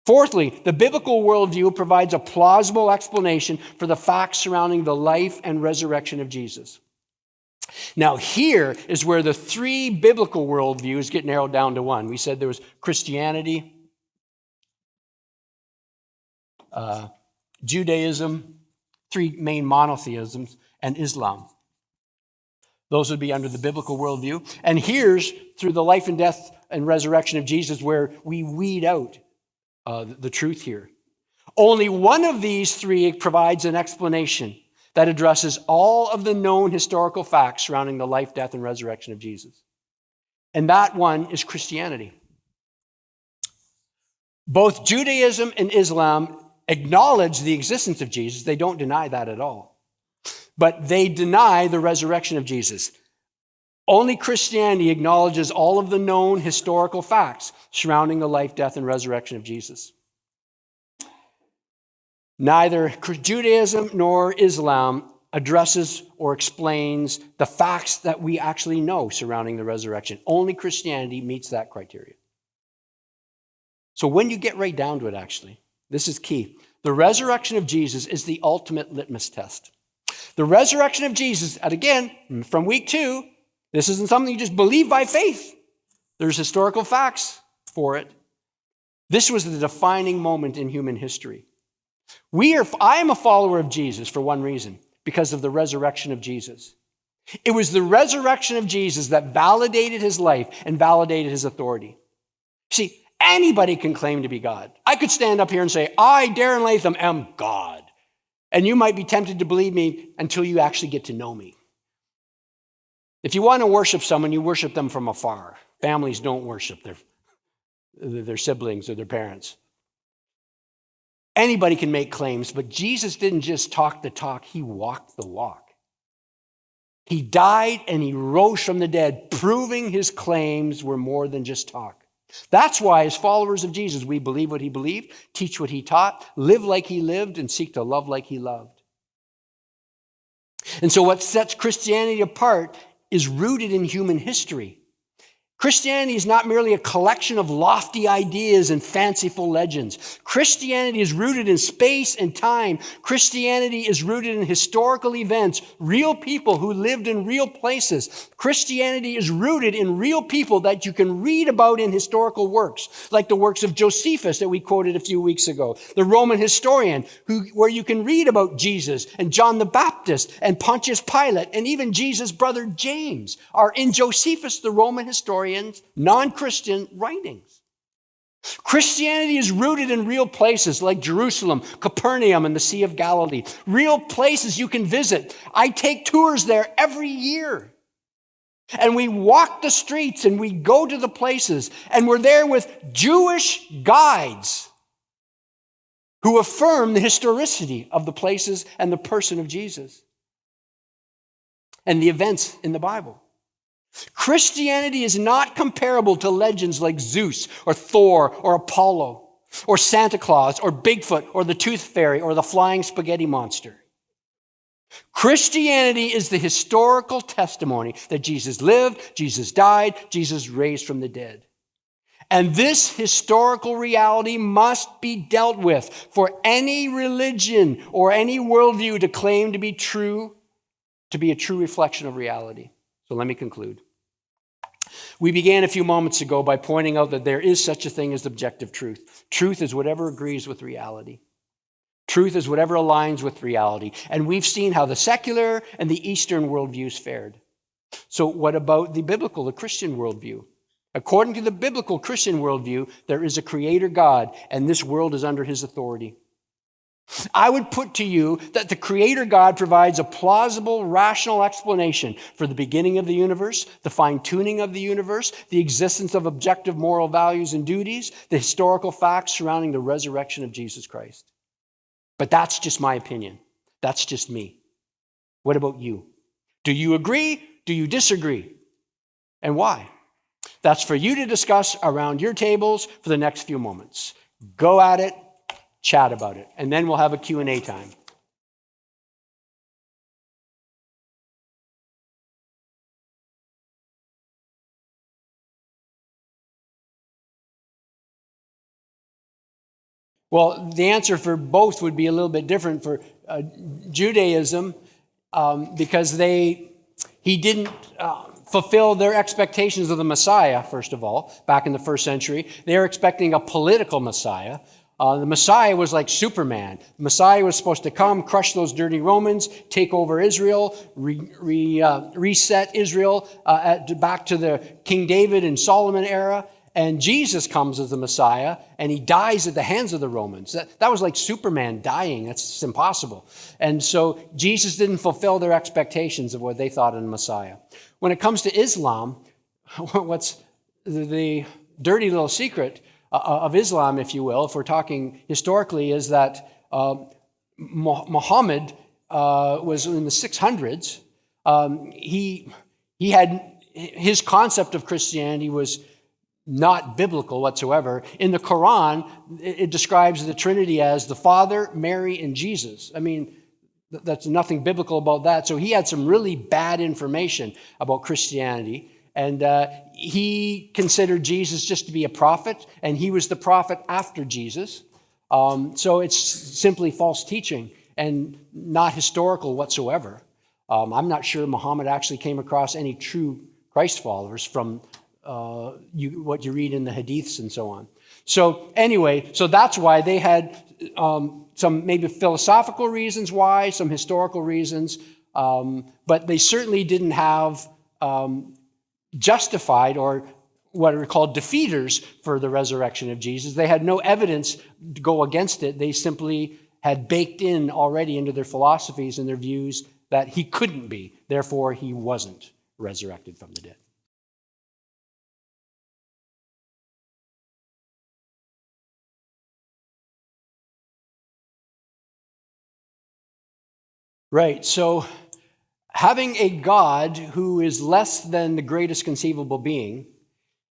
Fourthly, the biblical worldview provides a plausible explanation for the facts surrounding the life and resurrection of Jesus. Now, here is where the 3 biblical worldviews get narrowed down to 1. We said there was Christianity, Judaism, 3 main monotheisms, and Islam. Those would be under the biblical worldview. And here's, through the life and death and resurrection of Jesus, where we weed out the truth here. Only one of these 3 provides an explanation that addresses all of the known historical facts surrounding the life, death, and resurrection of Jesus. And that one is Christianity. Both Judaism and Islam acknowledge the existence of Jesus. They don't deny that at all. But they deny the resurrection of Jesus. Only Christianity acknowledges all of the known historical facts surrounding the life, death, and resurrection of Jesus. Neither Judaism nor Islam addresses or explains the facts that we actually know surrounding the resurrection. Only Christianity meets that criteria. So when you get right down to it, actually, this is key. The resurrection of Jesus is the ultimate litmus test. The resurrection of Jesus, and again, from week 2, this isn't something you just believe by faith. There's historical facts for it. This was the defining moment in human history. I am a follower of Jesus for one reason, because of the resurrection of Jesus. It was the resurrection of Jesus that validated his life and validated his authority. See, anybody can claim to be God. I could stand up here and say, I, Darren Latham, am God. And you might be tempted to believe me until you actually get to know me. If you want to worship someone, you worship them from afar. Families don't worship their siblings or their parents. Anybody can make claims, but Jesus didn't just talk the talk, he walked the walk. He died and he rose from the dead, proving his claims were more than just talk. That's why, as followers of Jesus, we believe what he believed, teach what he taught, live like he lived, and seek to love like he loved. And so what sets Christianity apart is rooted in human history. Christianity is not merely a collection of lofty ideas and fanciful legends. Christianity is rooted in space and time. Christianity is rooted in historical events, real people who lived in real places. Christianity is rooted in real people that you can read about in historical works, like the works of Josephus that we quoted a few weeks ago, the Roman historian, where you can read about Jesus and John the Baptist and Pontius Pilate and even Jesus' brother James are in Josephus, the Roman historian, non-Christian writings. Christianity is rooted in real places like Jerusalem, Capernaum, and the Sea of Galilee. Real places you can visit. I take tours there every year. And we walk the streets and we go to the places. And we're there with Jewish guides who affirm the historicity of the places and the person of Jesus and the events in the Bible. Christianity is not comparable to legends like Zeus or Thor or Apollo or Santa Claus or Bigfoot or the Tooth Fairy or the Flying Spaghetti Monster. Christianity is the historical testimony that Jesus lived, Jesus died, Jesus raised from the dead. And this historical reality must be dealt with for any religion or any worldview to claim to be true, to be a true reflection of reality. So let me conclude. We began a few moments ago by pointing out that there is such a thing as objective truth. Truth is whatever agrees with reality. Truth is whatever aligns with reality. And we've seen how the secular and the Eastern worldviews fared. So what about the biblical, the Christian worldview? According to the biblical Christian worldview, there is a creator God, and this world is under his authority. I would put to you that the Creator God provides a plausible, rational explanation for the beginning of the universe, the fine-tuning of the universe, the existence of objective moral values and duties, the historical facts surrounding the resurrection of Jesus Christ. But that's just my opinion. That's just me. What about you? Do you agree? Do you disagree? And why? That's for you to discuss around your tables for the next few moments. Go at it. Chat about it, and then we'll have a Q&A time. Well, the answer for both would be a little bit different for Judaism because he didn't fulfill their expectations of the Messiah, first of all, back in the first century. They were expecting a political Messiah. The Messiah was like Superman. The Messiah was supposed to come, crush those dirty Romans, take over Israel, reset Israel back to the King David and Solomon era. And Jesus comes as the Messiah, and he dies at the hands of the Romans. That was like Superman dying. That's just impossible. And so Jesus didn't fulfill their expectations of what they thought in the Messiah. When it comes to Islam, what's the dirty little secret of Islam, if you will, if we're talking historically, is that Muhammad was in the 600s. He had his concept of Christianity was not biblical whatsoever. In the Quran, it describes the Trinity as the Father, Mary, and Jesus. I mean, That's nothing biblical about that. So he had some really bad information about Christianity. And he considered Jesus just to be a prophet, and he was the prophet after Jesus. So it's simply false teaching and not historical whatsoever. I'm not sure Muhammad actually came across any true Christ followers from what you read in the Hadiths and so on. So anyway, so that's why they had some maybe philosophical reasons why, some historical reasons, but they certainly didn't have justified or what are called defeaters for the resurrection of Jesus. They had no evidence to go against it. They simply had baked in already into their philosophies and their views that he couldn't be. Therefore, he wasn't resurrected from the dead. Right, so having a God who is less than the greatest conceivable being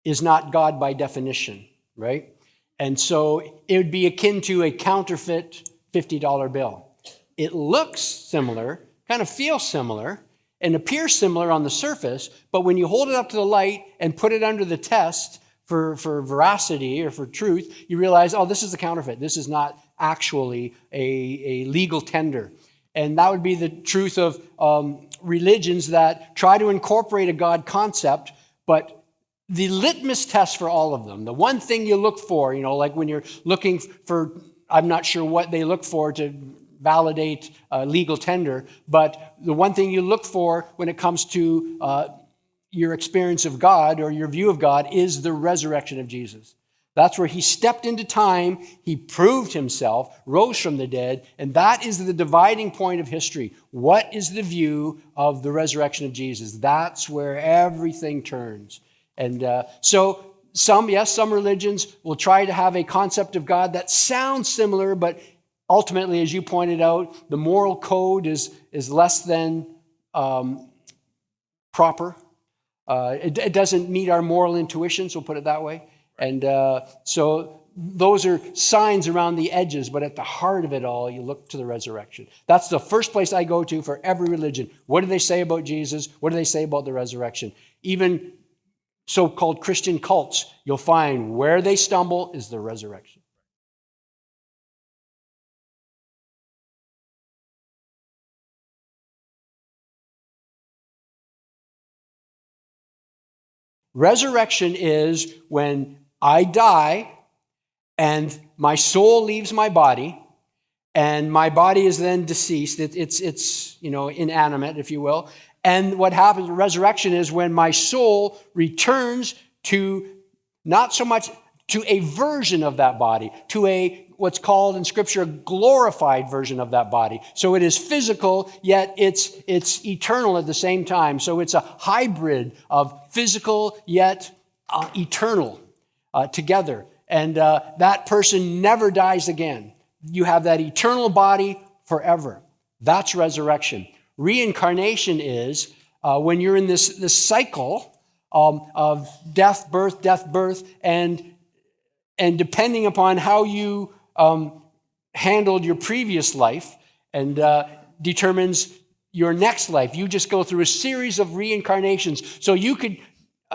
is not God by definition, right? And so it would be akin to a counterfeit $50 bill. It looks similar, kind of feels similar, and appears similar on the surface, but when you hold it up to the light and put it under the test for veracity or for truth, you realize, oh, this is a counterfeit. This is not actually a legal tender. And that would be the truth of religions that try to incorporate a God concept, but the litmus test for all of them, the one thing you look for, like when you're looking for, I'm not sure what they look for to validate legal tender, but the one thing you look for when it comes to your experience of God or your view of God is the resurrection of Jesus. That's where he stepped into time, he proved himself, rose from the dead, and that is the dividing point of history. What is the view of the resurrection of Jesus? That's where everything turns. And so some religions will try to have a concept of God that sounds similar, but ultimately, as you pointed out, the moral code is less than proper. It doesn't meet our moral intuitions, we'll put it that way. And so those are signs around the edges, but at the heart of it all, you look to the resurrection. That's the first place I go to for every religion. What do they say about Jesus? What do they say about the resurrection? Even so-called Christian cults, you'll find where they stumble is the resurrection. Resurrection is when I die and my soul leaves my body, and my body is then deceased. It's inanimate, if you will. And what happens, resurrection is when my soul returns to not so much to a version of that body, to a what's called in Scripture a glorified version of that body. So it is physical, yet it's eternal at the same time. So it's a hybrid of physical yet eternal together. And that person never dies again. You have that eternal body forever. That's resurrection. Reincarnation is when you're in this cycle of death, birth, and depending upon how you handled your previous life and determines your next life. You just go through a series of reincarnations. So you could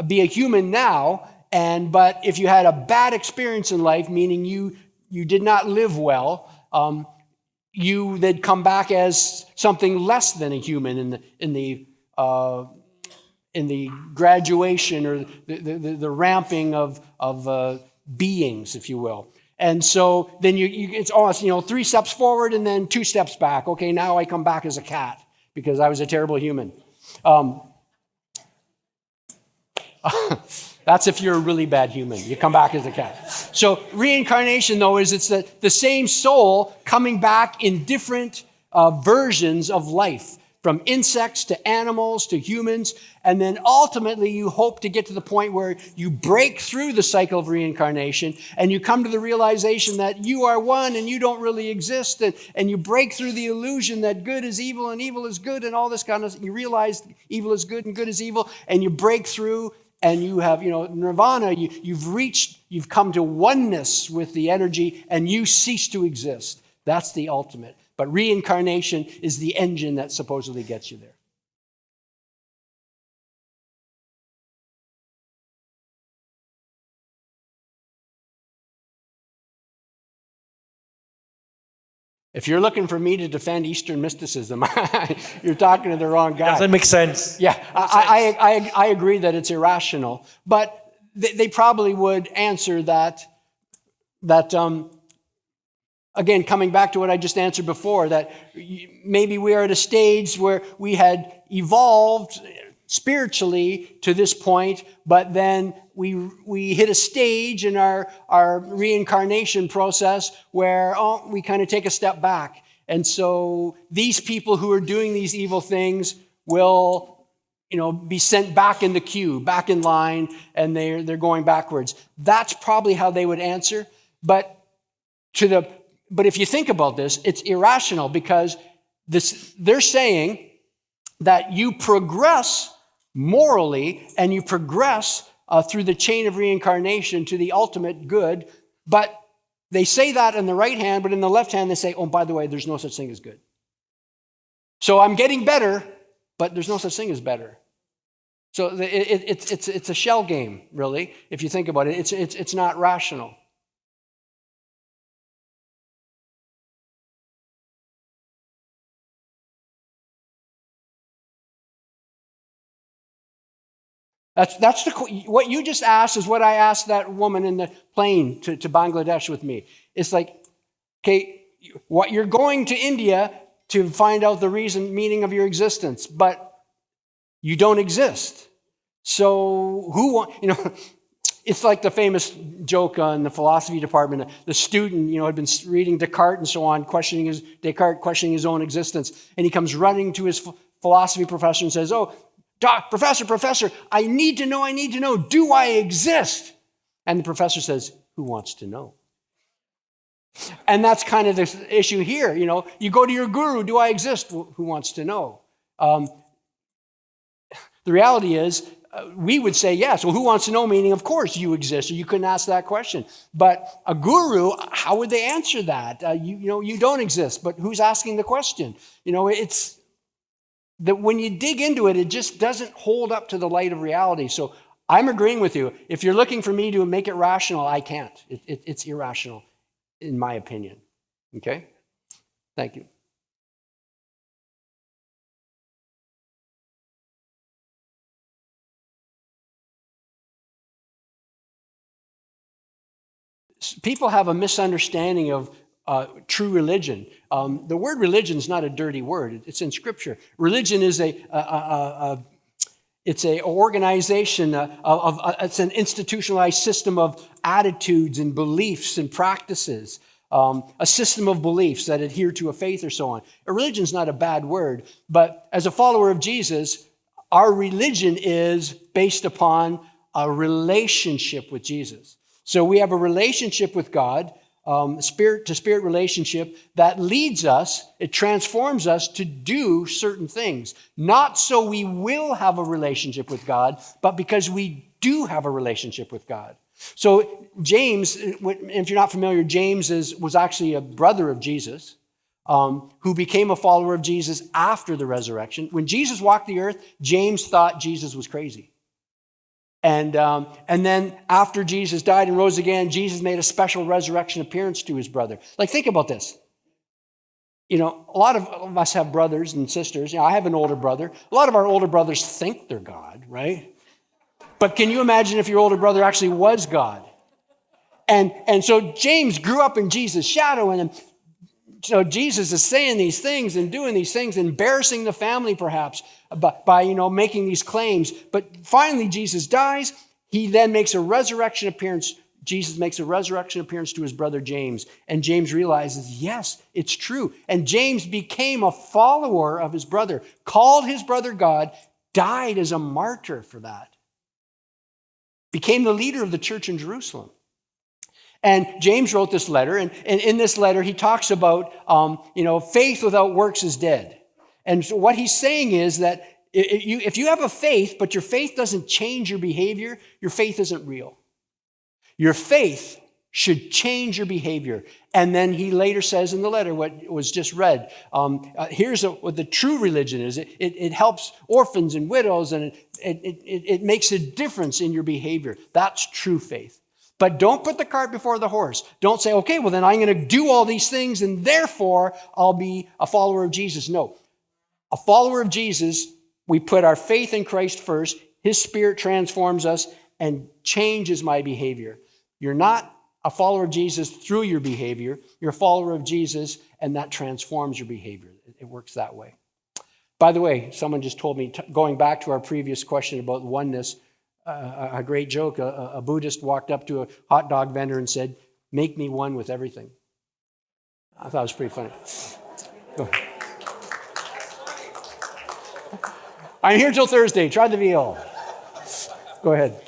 be a human now, but if you had a bad experience in life, meaning you did not live well, you then come back as something less than a human in the graduation or the ramping of beings, if you will. And so then it's almost 3 steps forward and then 2 steps back. Okay, now I come back as a cat because I was a terrible human. That's if you're a really bad human. You come back as a cat. So reincarnation, though, is it's the same soul coming back in different versions of life, from insects to animals to humans. And then ultimately you hope to get to the point where you break through the cycle of reincarnation and you come to the realization that you are one and you don't really exist. And you break through the illusion that good is evil and evil is good and all this kind of, you realize evil is good and good is evil, and you break through and you have, nirvana, you've come to oneness with the energy and you cease to exist. That's the ultimate. But reincarnation is the engine that supposedly gets you there. If you're looking for me to defend Eastern mysticism, you're talking to the wrong guy. Doesn't make sense. Yeah, I agree that it's irrational, but they probably would answer that again, coming back to what I just answered before, that maybe we are at a stage where we had evolved spiritually to this point, but then we hit a stage in our reincarnation process where we kind of take a step back. And so these people who are doing these evil things will, be sent back in the queue, back in line, and they're going backwards. That's probably how they would answer. But if you think about this, it's irrational, because they're saying that you progress morally and you progress through the chain of reincarnation to the ultimate good. But they say that in the right hand, but in the left hand they say, oh, by the way, there's no such thing as good. So I'm getting better, but there's no such thing as better. So it's a shell game, really, if you think about it. It's not rational. That's what you just asked is what I asked that woman in the plane to Bangladesh with me. It's like, okay, what you're going to India to find out the meaning of your existence, but you don't exist. So it's like the famous joke in the philosophy department. The student, had been reading Descartes and so on, questioning his own existence, and he comes running to his philosophy professor and says, "Oh, Professor, I need to know, do I exist?" And the professor says, "Who wants to know?" And that's kind of the issue here. You go to your guru, "Do I exist?" Well, who wants to know? The reality is, we would say yes. Well, who wants to know? Meaning, of course, you exist, or you couldn't ask that question. But a guru, how would they answer that? You don't exist, but who's asking the question? It's that when you dig into it, it just doesn't hold up to the light of reality. So I'm agreeing with you. If you're looking for me to make it rational, I can't. It's irrational, in my opinion. Okay? Thank you. People have a misunderstanding of true religion. The word religion is not a dirty word. It's in Scripture. Religion is it's an organization it's an institutionalized system of attitudes and beliefs and practices. A system of beliefs that adhere to a faith or so on. A religion is not a bad word, but as a follower of Jesus, our religion is based upon a relationship with Jesus. So we have a relationship with God, spirit-to-spirit relationship that leads us, it transforms us to do certain things. Not so we will have a relationship with God, but because we do have a relationship with God. So James, if you're not familiar, James was actually a brother of Jesus, who became a follower of Jesus after the resurrection. When Jesus walked the earth, James thought Jesus was crazy. And then after Jesus died and rose again, Jesus made a special resurrection appearance to his brother. Like, think about this. A lot of us have brothers and sisters. I have an older brother. A lot of our older brothers think they're God, right? But can you imagine if your older brother actually was God? And so James grew up in Jesus' shadow, and so Jesus is saying these things and doing these things, embarrassing the family perhaps by making these claims. But finally Jesus dies. He then makes a resurrection appearance. Jesus makes a resurrection appearance to his brother James. And James realizes, yes, it's true. And James became a follower of his brother, called his brother God, died as a martyr for that. Became the leader of the church in Jerusalem. And James wrote this letter, and in this letter he talks about, faith without works is dead. And so what he's saying is that if you have a faith, but your faith doesn't change your behavior, your faith isn't real. Your faith should change your behavior. And then he later says in the letter what was just read. Here's what the true religion is. It helps orphans and widows, and it makes a difference in your behavior. That's true faith. But don't put the cart before the horse. Don't say, okay, well then I'm going to do all these things and therefore I'll be a follower of Jesus. No. A follower of Jesus, we put our faith in Christ first. His Spirit transforms us and changes my behavior. You're not a follower of Jesus through your behavior. You're a follower of Jesus, and that transforms your behavior. It works that way. By the way, someone just told me, going back to our previous question about oneness, a great joke. A Buddhist walked up to a hot dog vendor and said, "Make me one with everything." I thought it was pretty funny. Go ahead. I'm here till Thursday. Try the veal. Go ahead.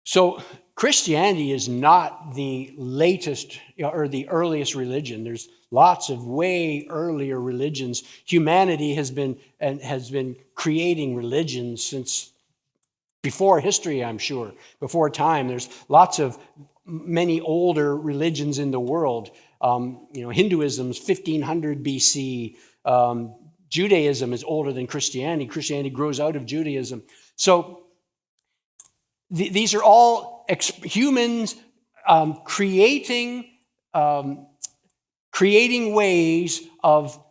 So Christianity is not the latest or the earliest religion. There's lots of way earlier religions. Humanity has been creating religions since before history, I'm sure, before time. There's many older religions in the world. Hinduism's 1500 BC. Judaism is older than Christianity. Christianity grows out of Judaism. So these are all humans creating ways of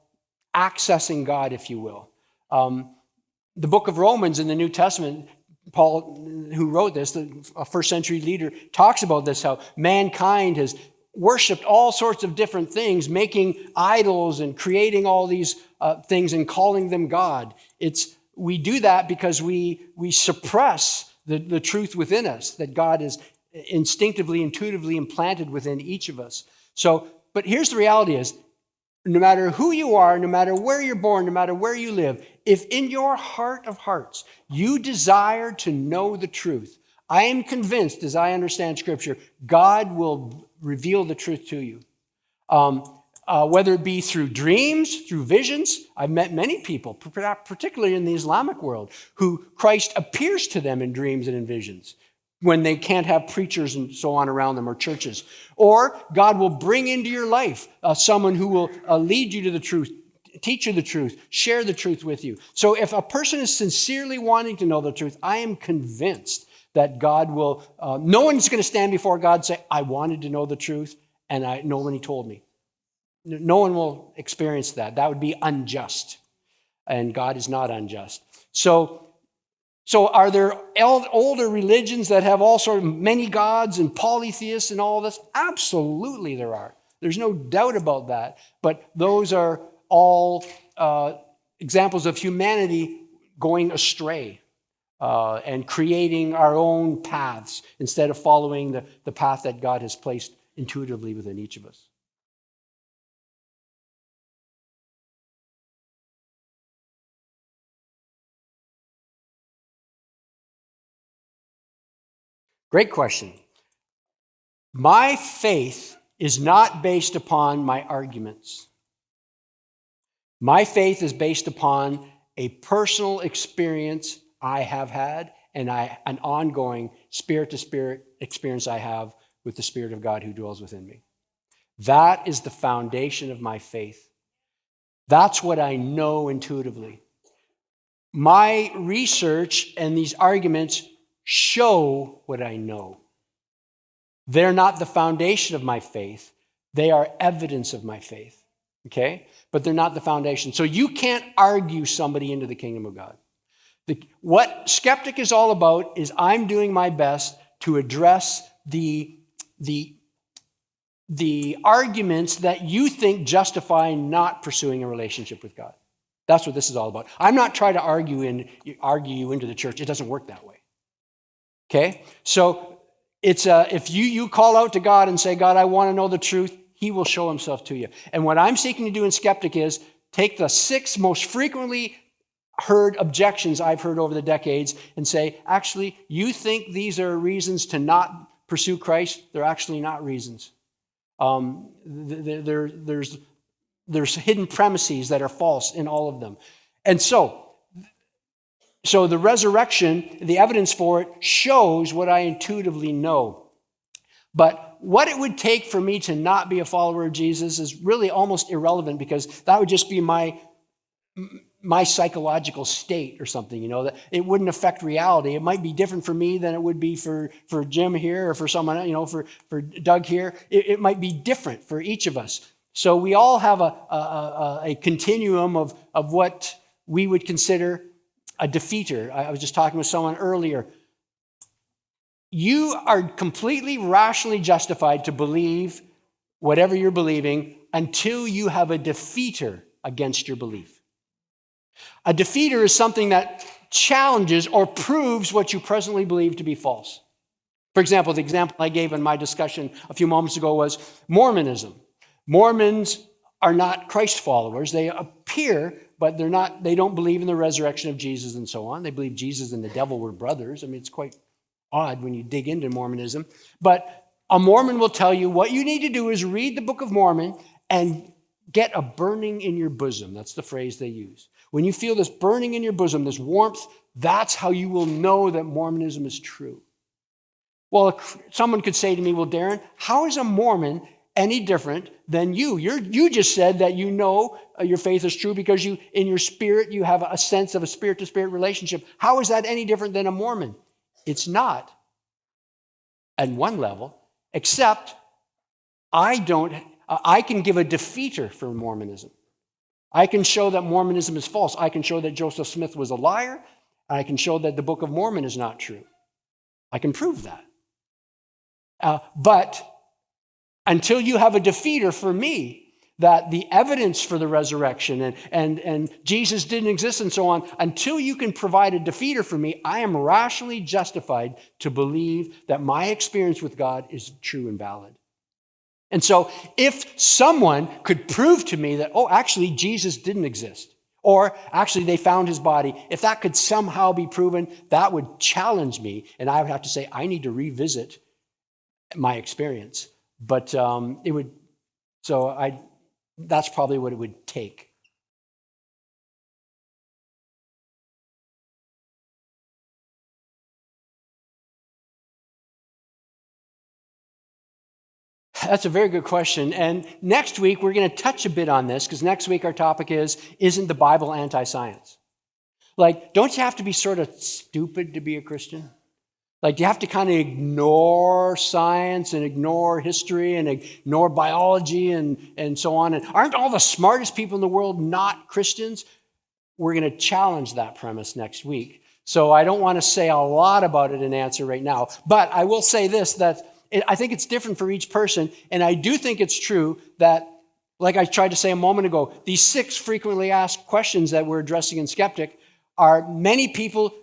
accessing God, if you will. The book of Romans in the New Testament, Paul, who wrote this, a first century leader, talks about this, how mankind has worshipped all sorts of different things, making idols and creating all these things and calling them God. We do that because we suppress the truth within us that God is instinctively, intuitively implanted within each of us. But here's the reality is, no matter who you are, no matter where you're born, no matter where you live, if in your heart of hearts you desire to know the truth, I am convinced, as I understand Scripture, God will reveal the truth to you. Whether it be through dreams, through visions. I've met many people, particularly in the Islamic world, who Christ appears to them in dreams and in visions when they can't have preachers and so on around them or churches. Or God will bring into your life someone who will lead you to the truth, teach you the truth, share the truth with you. So if a person is sincerely wanting to know the truth, I am convinced that God will, no one's going to stand before God and say, I wanted to know the truth and no one told me. No one will experience that. That would be unjust. And God is not unjust. So are there older religions that have all sort of many gods and polytheists and all this? Absolutely there are. There's no doubt about that. But those are all examples of humanity going astray and creating our own paths instead of following the path that God has placed intuitively within each of us. Great question. My faith is not based upon my arguments. My faith is based upon a personal experience I have had and an ongoing spirit-to-spirit experience I have with the Spirit of God who dwells within me. That is the foundation of my faith. That's what I know intuitively. My research and these arguments show what I know. They're not the foundation of my faith. They are evidence of my faith. Okay? But they're not the foundation. So you can't argue somebody into the kingdom of God. What Skeptic is all about is I'm doing my best to address the arguments that you think justify not pursuing a relationship with God. That's what this is all about. I'm not trying to argue you into the church. It doesn't work that way. Okay? So it's if you call out to God and say, God, I want to know the truth, he will show himself to you. And what I'm seeking to do in Skeptic is take the 6 most frequently heard objections I've heard over the decades and say, actually, you think these are reasons to not pursue Christ? They're actually not reasons. There's there's hidden premises that are false in all of them. And so the resurrection, the evidence for it, shows what I intuitively know. But what it would take for me to not be a follower of Jesus is really almost irrelevant, because that would just be my psychological state or something, that it wouldn't affect reality. It might be different for me than it would be for Jim here, or for someone, for Doug here. It might be different for each of us. So we all have a continuum of what we would consider a defeater. I was just talking with someone earlier. You are completely rationally justified to believe whatever you're believing until you have a defeater against your belief. A defeater is something that challenges or proves what you presently believe to be false. For example, the example I gave in my discussion a few moments ago was Mormonism. Mormons are not Christ followers. They appear, but they don't believe in the resurrection of Jesus and so on. They believe Jesus and the devil were brothers. I mean, it's quite odd when you dig into Mormonism. But a Mormon will tell you what you need to do is read the Book of Mormon and get a burning in your bosom. That's the phrase they use. When you feel this burning in your bosom, this warmth, that's how you will know that Mormonism is true. Well, someone could say to me, well, Darren, how is a Mormon any different than you? You just said that you know your faith is true because in your spirit, you have a sense of a spirit-to-spirit relationship. How is that any different than a Mormon? It's not at one level, except I can give a defeater for Mormonism. I can show that Mormonism is false. I can show that Joseph Smith was a liar. I can show that the Book of Mormon is not true. I can prove that. But until you have a defeater for me, that the evidence for the resurrection and Jesus didn't exist and so on, until you can provide a defeater for me, I am rationally justified to believe that my experience with God is true and valid. And so if someone could prove to me that, actually Jesus didn't exist, or actually they found his body, if that could somehow be proven, that would challenge me, and I would have to say, I need to revisit my experience. But that's probably what it would take. That's a very good question. And next week, we're going to touch a bit on this, because next week our topic isn't the Bible anti-science? Like, don't you have to be sort of stupid to be a Christian? Like, you have to kind of ignore science and ignore history and ignore biology and so on. And aren't all the smartest people in the world not Christians? We're going to challenge that premise next week. So I don't want to say a lot about it and answer right now. But I will say this, that I think it's different for each person. And I do think it's true that, like I tried to say a moment ago, these 6 frequently asked questions that we're addressing in Skeptic are many people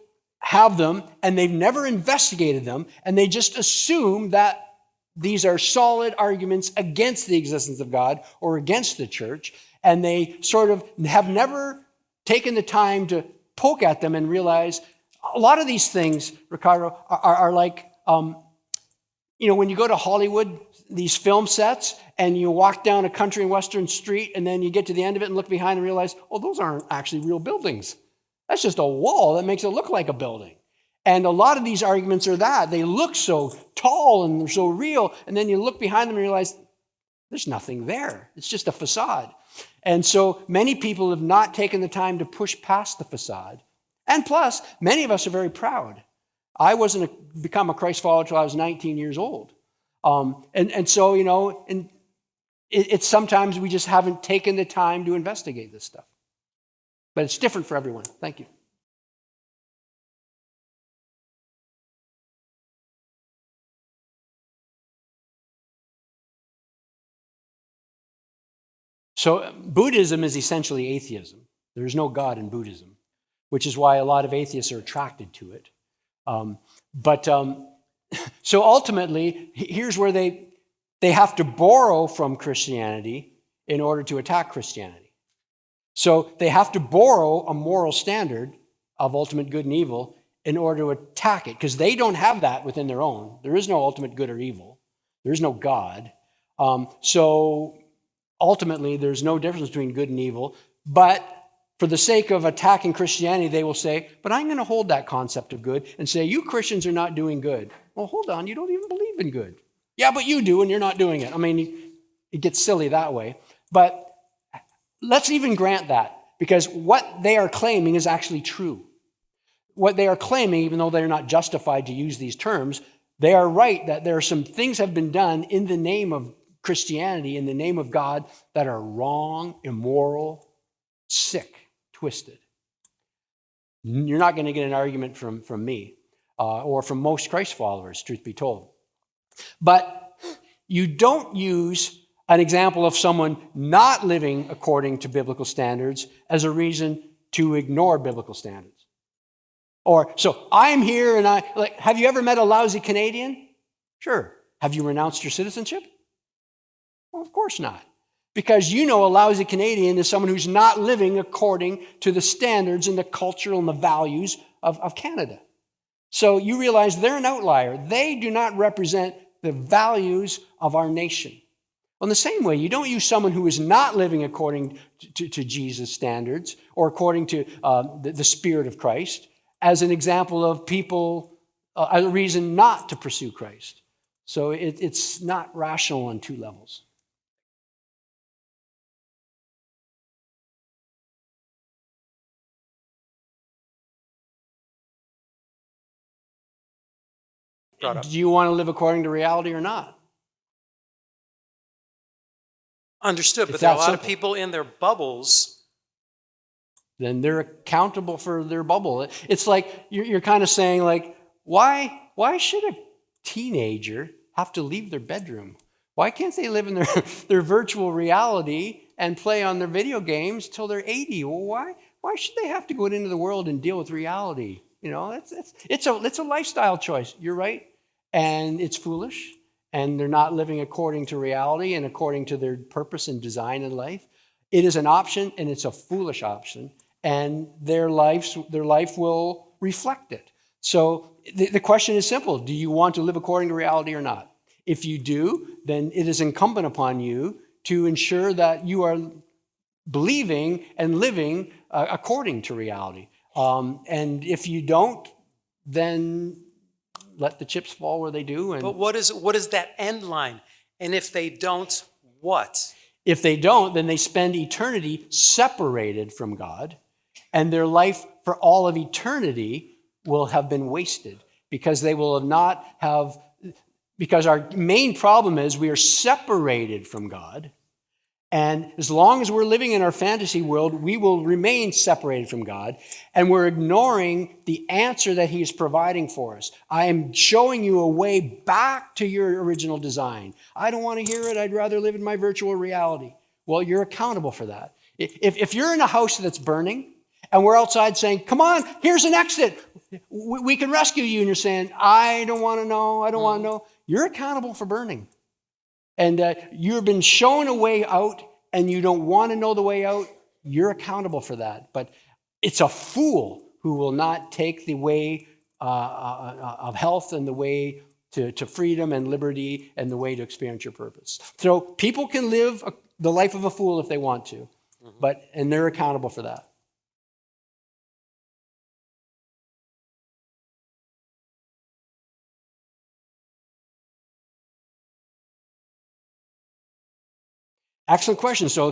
have them and they've never investigated them, and they just assume that these are solid arguments against the existence of God or against the church, and they sort of have never taken the time to poke at them and realize a lot of these things, Ricardo, are like, when you go to Hollywood, these film sets, and you walk down a country and western street, and then you get to the end of it and look behind and realize, those aren't actually real buildings. That's just a wall that makes it look like a building. And a lot of these arguments are that. They look so tall and they're so real, and then you look behind them and realize there's nothing there. It's just a facade. And so many people have not taken the time to push past the facade. And plus, many of us are very proud. I wasn't become a Christ follower until I was 19 years old. So, it's sometimes we just haven't taken the time to investigate this stuff. But it's different for everyone. Thank you. So Buddhism is essentially atheism. There's no God in Buddhism, which is why a lot of atheists are attracted to it. So ultimately, here's where they have to borrow from Christianity in order to attack Christianity. So they have to borrow a moral standard of ultimate good and evil in order to attack it, because they don't have that within their own. There is no ultimate good or evil. There is no God. So ultimately there's no difference between good and evil, but for the sake of attacking Christianity, they will say, but I'm going to hold that concept of good and say, you Christians are not doing good. Well, hold on, you don't even believe in good. Yeah, but you do, and you're not doing it. I mean, it gets silly that way. But let's even grant that, because what they are claiming is actually true. What they are claiming, even though they're not justified to use these terms, they are right that there are some things have been done in the name of Christianity, in the name of God, that are wrong, immoral, sick, twisted. You're not going to get an argument from me or from most Christ followers, truth be told. But you don't use an example of someone not living according to biblical standards as a reason to ignore biblical standards. Or, so I'm here and have you ever met a lousy Canadian? Sure. Have you renounced your citizenship? Well, of course not. Because you know a lousy Canadian is someone who's not living according to the standards and the cultural and the values of Canada. So you realize they're an outlier. They do not represent the values of our nation. Well, in the same way, you don't use someone who is not living according to Jesus' standards or according to the Spirit of Christ as an example of people, a reason not to pursue Christ. So it's not rational on two levels. Do you want to live according to reality or not? Understood, but there are a lot of people in their bubbles. Then they're accountable for their bubble. It's like you're kind of saying, like, why should a teenager have to leave their bedroom? Why can't they live in their virtual reality and play on their video games till they're 80? Well, why should they have to go into the world and deal with reality? You know, it's a lifestyle choice. You're right. And it's foolish, and they're not living according to reality and according to their purpose and design in life. It is an option, and it's a foolish option, and their life will reflect it. So the question is simple. Do you want to live according to reality or not? If you do, then it is incumbent upon you to ensure that you are believing and living according to reality. And if you don't, then let the chips fall where they do. But what is that end line? And if they don't, what? If they don't, then they spend eternity separated from God, and their life for all of eternity will have been wasted because they will not have, because our main problem is we are separated from God. And as long as we're living in our fantasy world, we will remain separated from God, and we're ignoring the answer that He is providing for us. I am showing you a way back to your original design. I don't want to hear it. I'd rather live in my virtual reality. Well, you're accountable for that. If you're in a house that's burning, and we're outside saying, come on, here's an exit. We can rescue you. And you're saying, I don't want to know. I don't want to know. You're accountable for burning. And you've been shown a way out, and you don't want to know the way out, you're accountable for that. But it's a fool who will not take the way of health and the way to freedom and liberty and the way to experience your purpose. So people can live the life of a fool if they want to, and they're accountable for that. Excellent question. So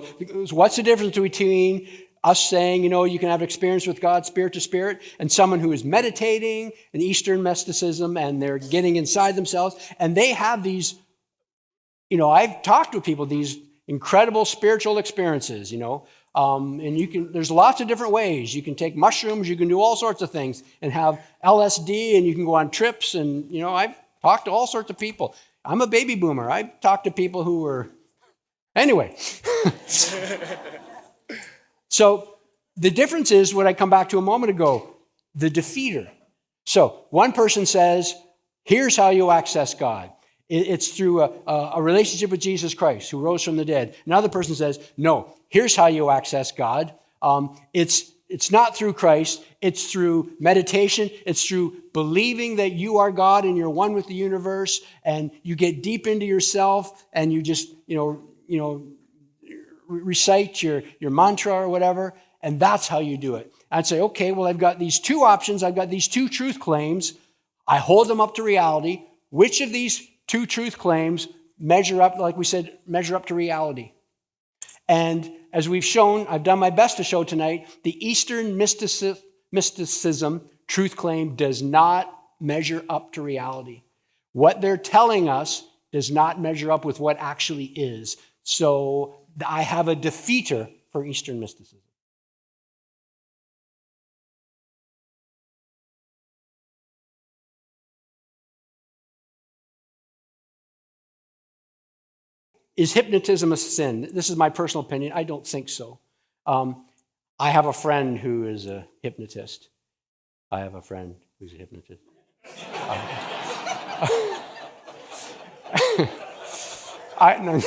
what's the difference between us saying, you can have experience with God spirit to spirit, and someone who is meditating in Eastern mysticism, and they're getting inside themselves, and they have these, I've talked with people, these incredible spiritual experiences, and there's lots of different ways. You can take mushrooms, you can do all sorts of things, and have LSD, and you can go on trips, and, I've talked to all sorts of people. I'm a baby boomer. I've talked to people who were Anyway, so the difference is what I come back to a moment ago, the defeater. So one person says, here's how you access God. It's through a relationship with Jesus Christ, who rose from the dead. Another person says, no, here's how you access God. It's not through Christ. It's through meditation. It's through believing that you are God and you're one with the universe, and you get deep into yourself, and you just, recite your mantra or whatever, and that's how you do it. I'd say, okay, well, I've got these two options. I've got these two truth claims. I hold them up to reality. Which of these two truth claims measure up, like we said, measure up to reality? And as we've shown, I've done my best to show tonight, the Eastern mysticism truth claim does not measure up to reality. What they're telling us does not measure up with what actually is. So I have a defeater for Eastern mysticism. Is hypnotism a sin? This is my personal opinion. I don't think so. I have a friend who is a hypnotist. I have a friend who's a hypnotist.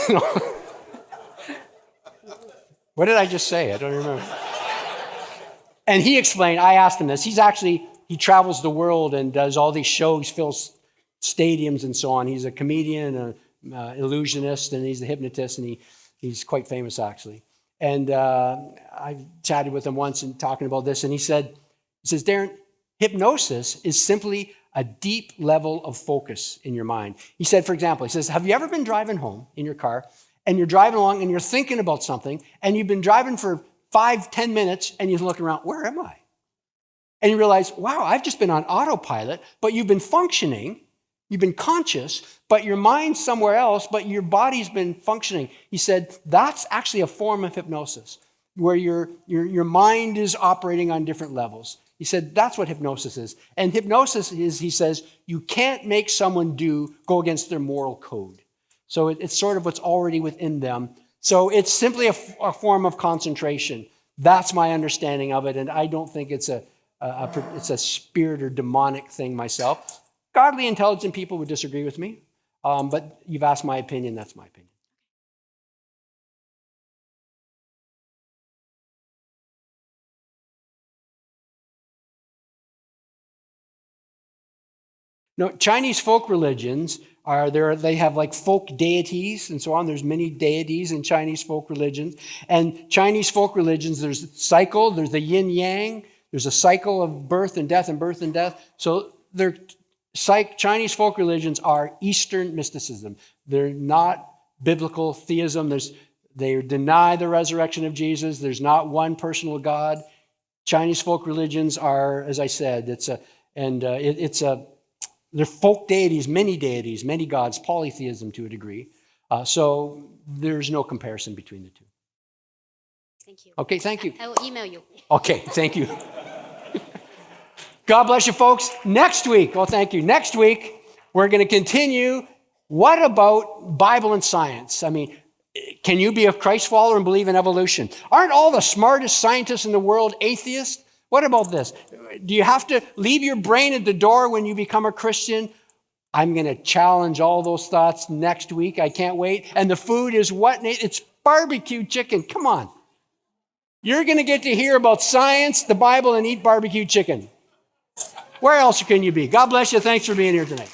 No. What did I just say? I don't remember. And he explained, I asked him this. He travels the world and does all these shows, fills stadiums and so on. He's a comedian, an illusionist, and he's a hypnotist, and he's quite famous, actually. And I chatted with him once and talking about this, and he says, Darren, hypnosis is simply a deep level of focus in your mind. He said, for example, have you ever been driving home in your car, and you're driving along, and you're thinking about something, and you've been driving for 5-10 minutes, and you're looking around, where am I? And you realize, wow, I've just been on autopilot, but you've been functioning, you've been conscious, but your mind's somewhere else, but your body's been functioning. He said, that's actually a form of hypnosis, where your mind is operating on different levels. He said, that's what hypnosis is. And hypnosis is, he says, you can't make someone go against their moral code. So it's sort of what's already within them. So it's simply a form of concentration. That's my understanding of it, and I don't think it's a spirit or demonic thing myself. Godly, intelligent people would disagree with me, but you've asked my opinion, that's my opinion. No, Chinese folk religions they have like folk deities and so on. There's many deities in Chinese folk religions. And Chinese folk religions, there's cycle, there's the yin yang, there's a cycle of birth and death and birth and death. So Chinese folk religions are Eastern mysticism. They're not biblical theism. They deny the resurrection of Jesus. There's not one personal God. Chinese folk religions are, as I said, they're folk deities, many gods, polytheism to a degree. So there's no comparison between the two. Thank you. Okay, thank you. I will email you. Okay, thank you. God bless you, folks. Next week, thank you. Next week, we're going to continue. What about Bible and science? I mean, can you be a Christ follower and believe in evolution? Aren't all the smartest scientists in the world atheists? What about this? Do you have to leave your brain at the door when you become a Christian? I'm going to challenge all those thoughts next week. I can't wait. And the food is what? It's barbecue chicken. Come on. You're going to get to hear about science, the Bible, and eat barbecue chicken. Where else can you be? God bless you. Thanks for being here tonight.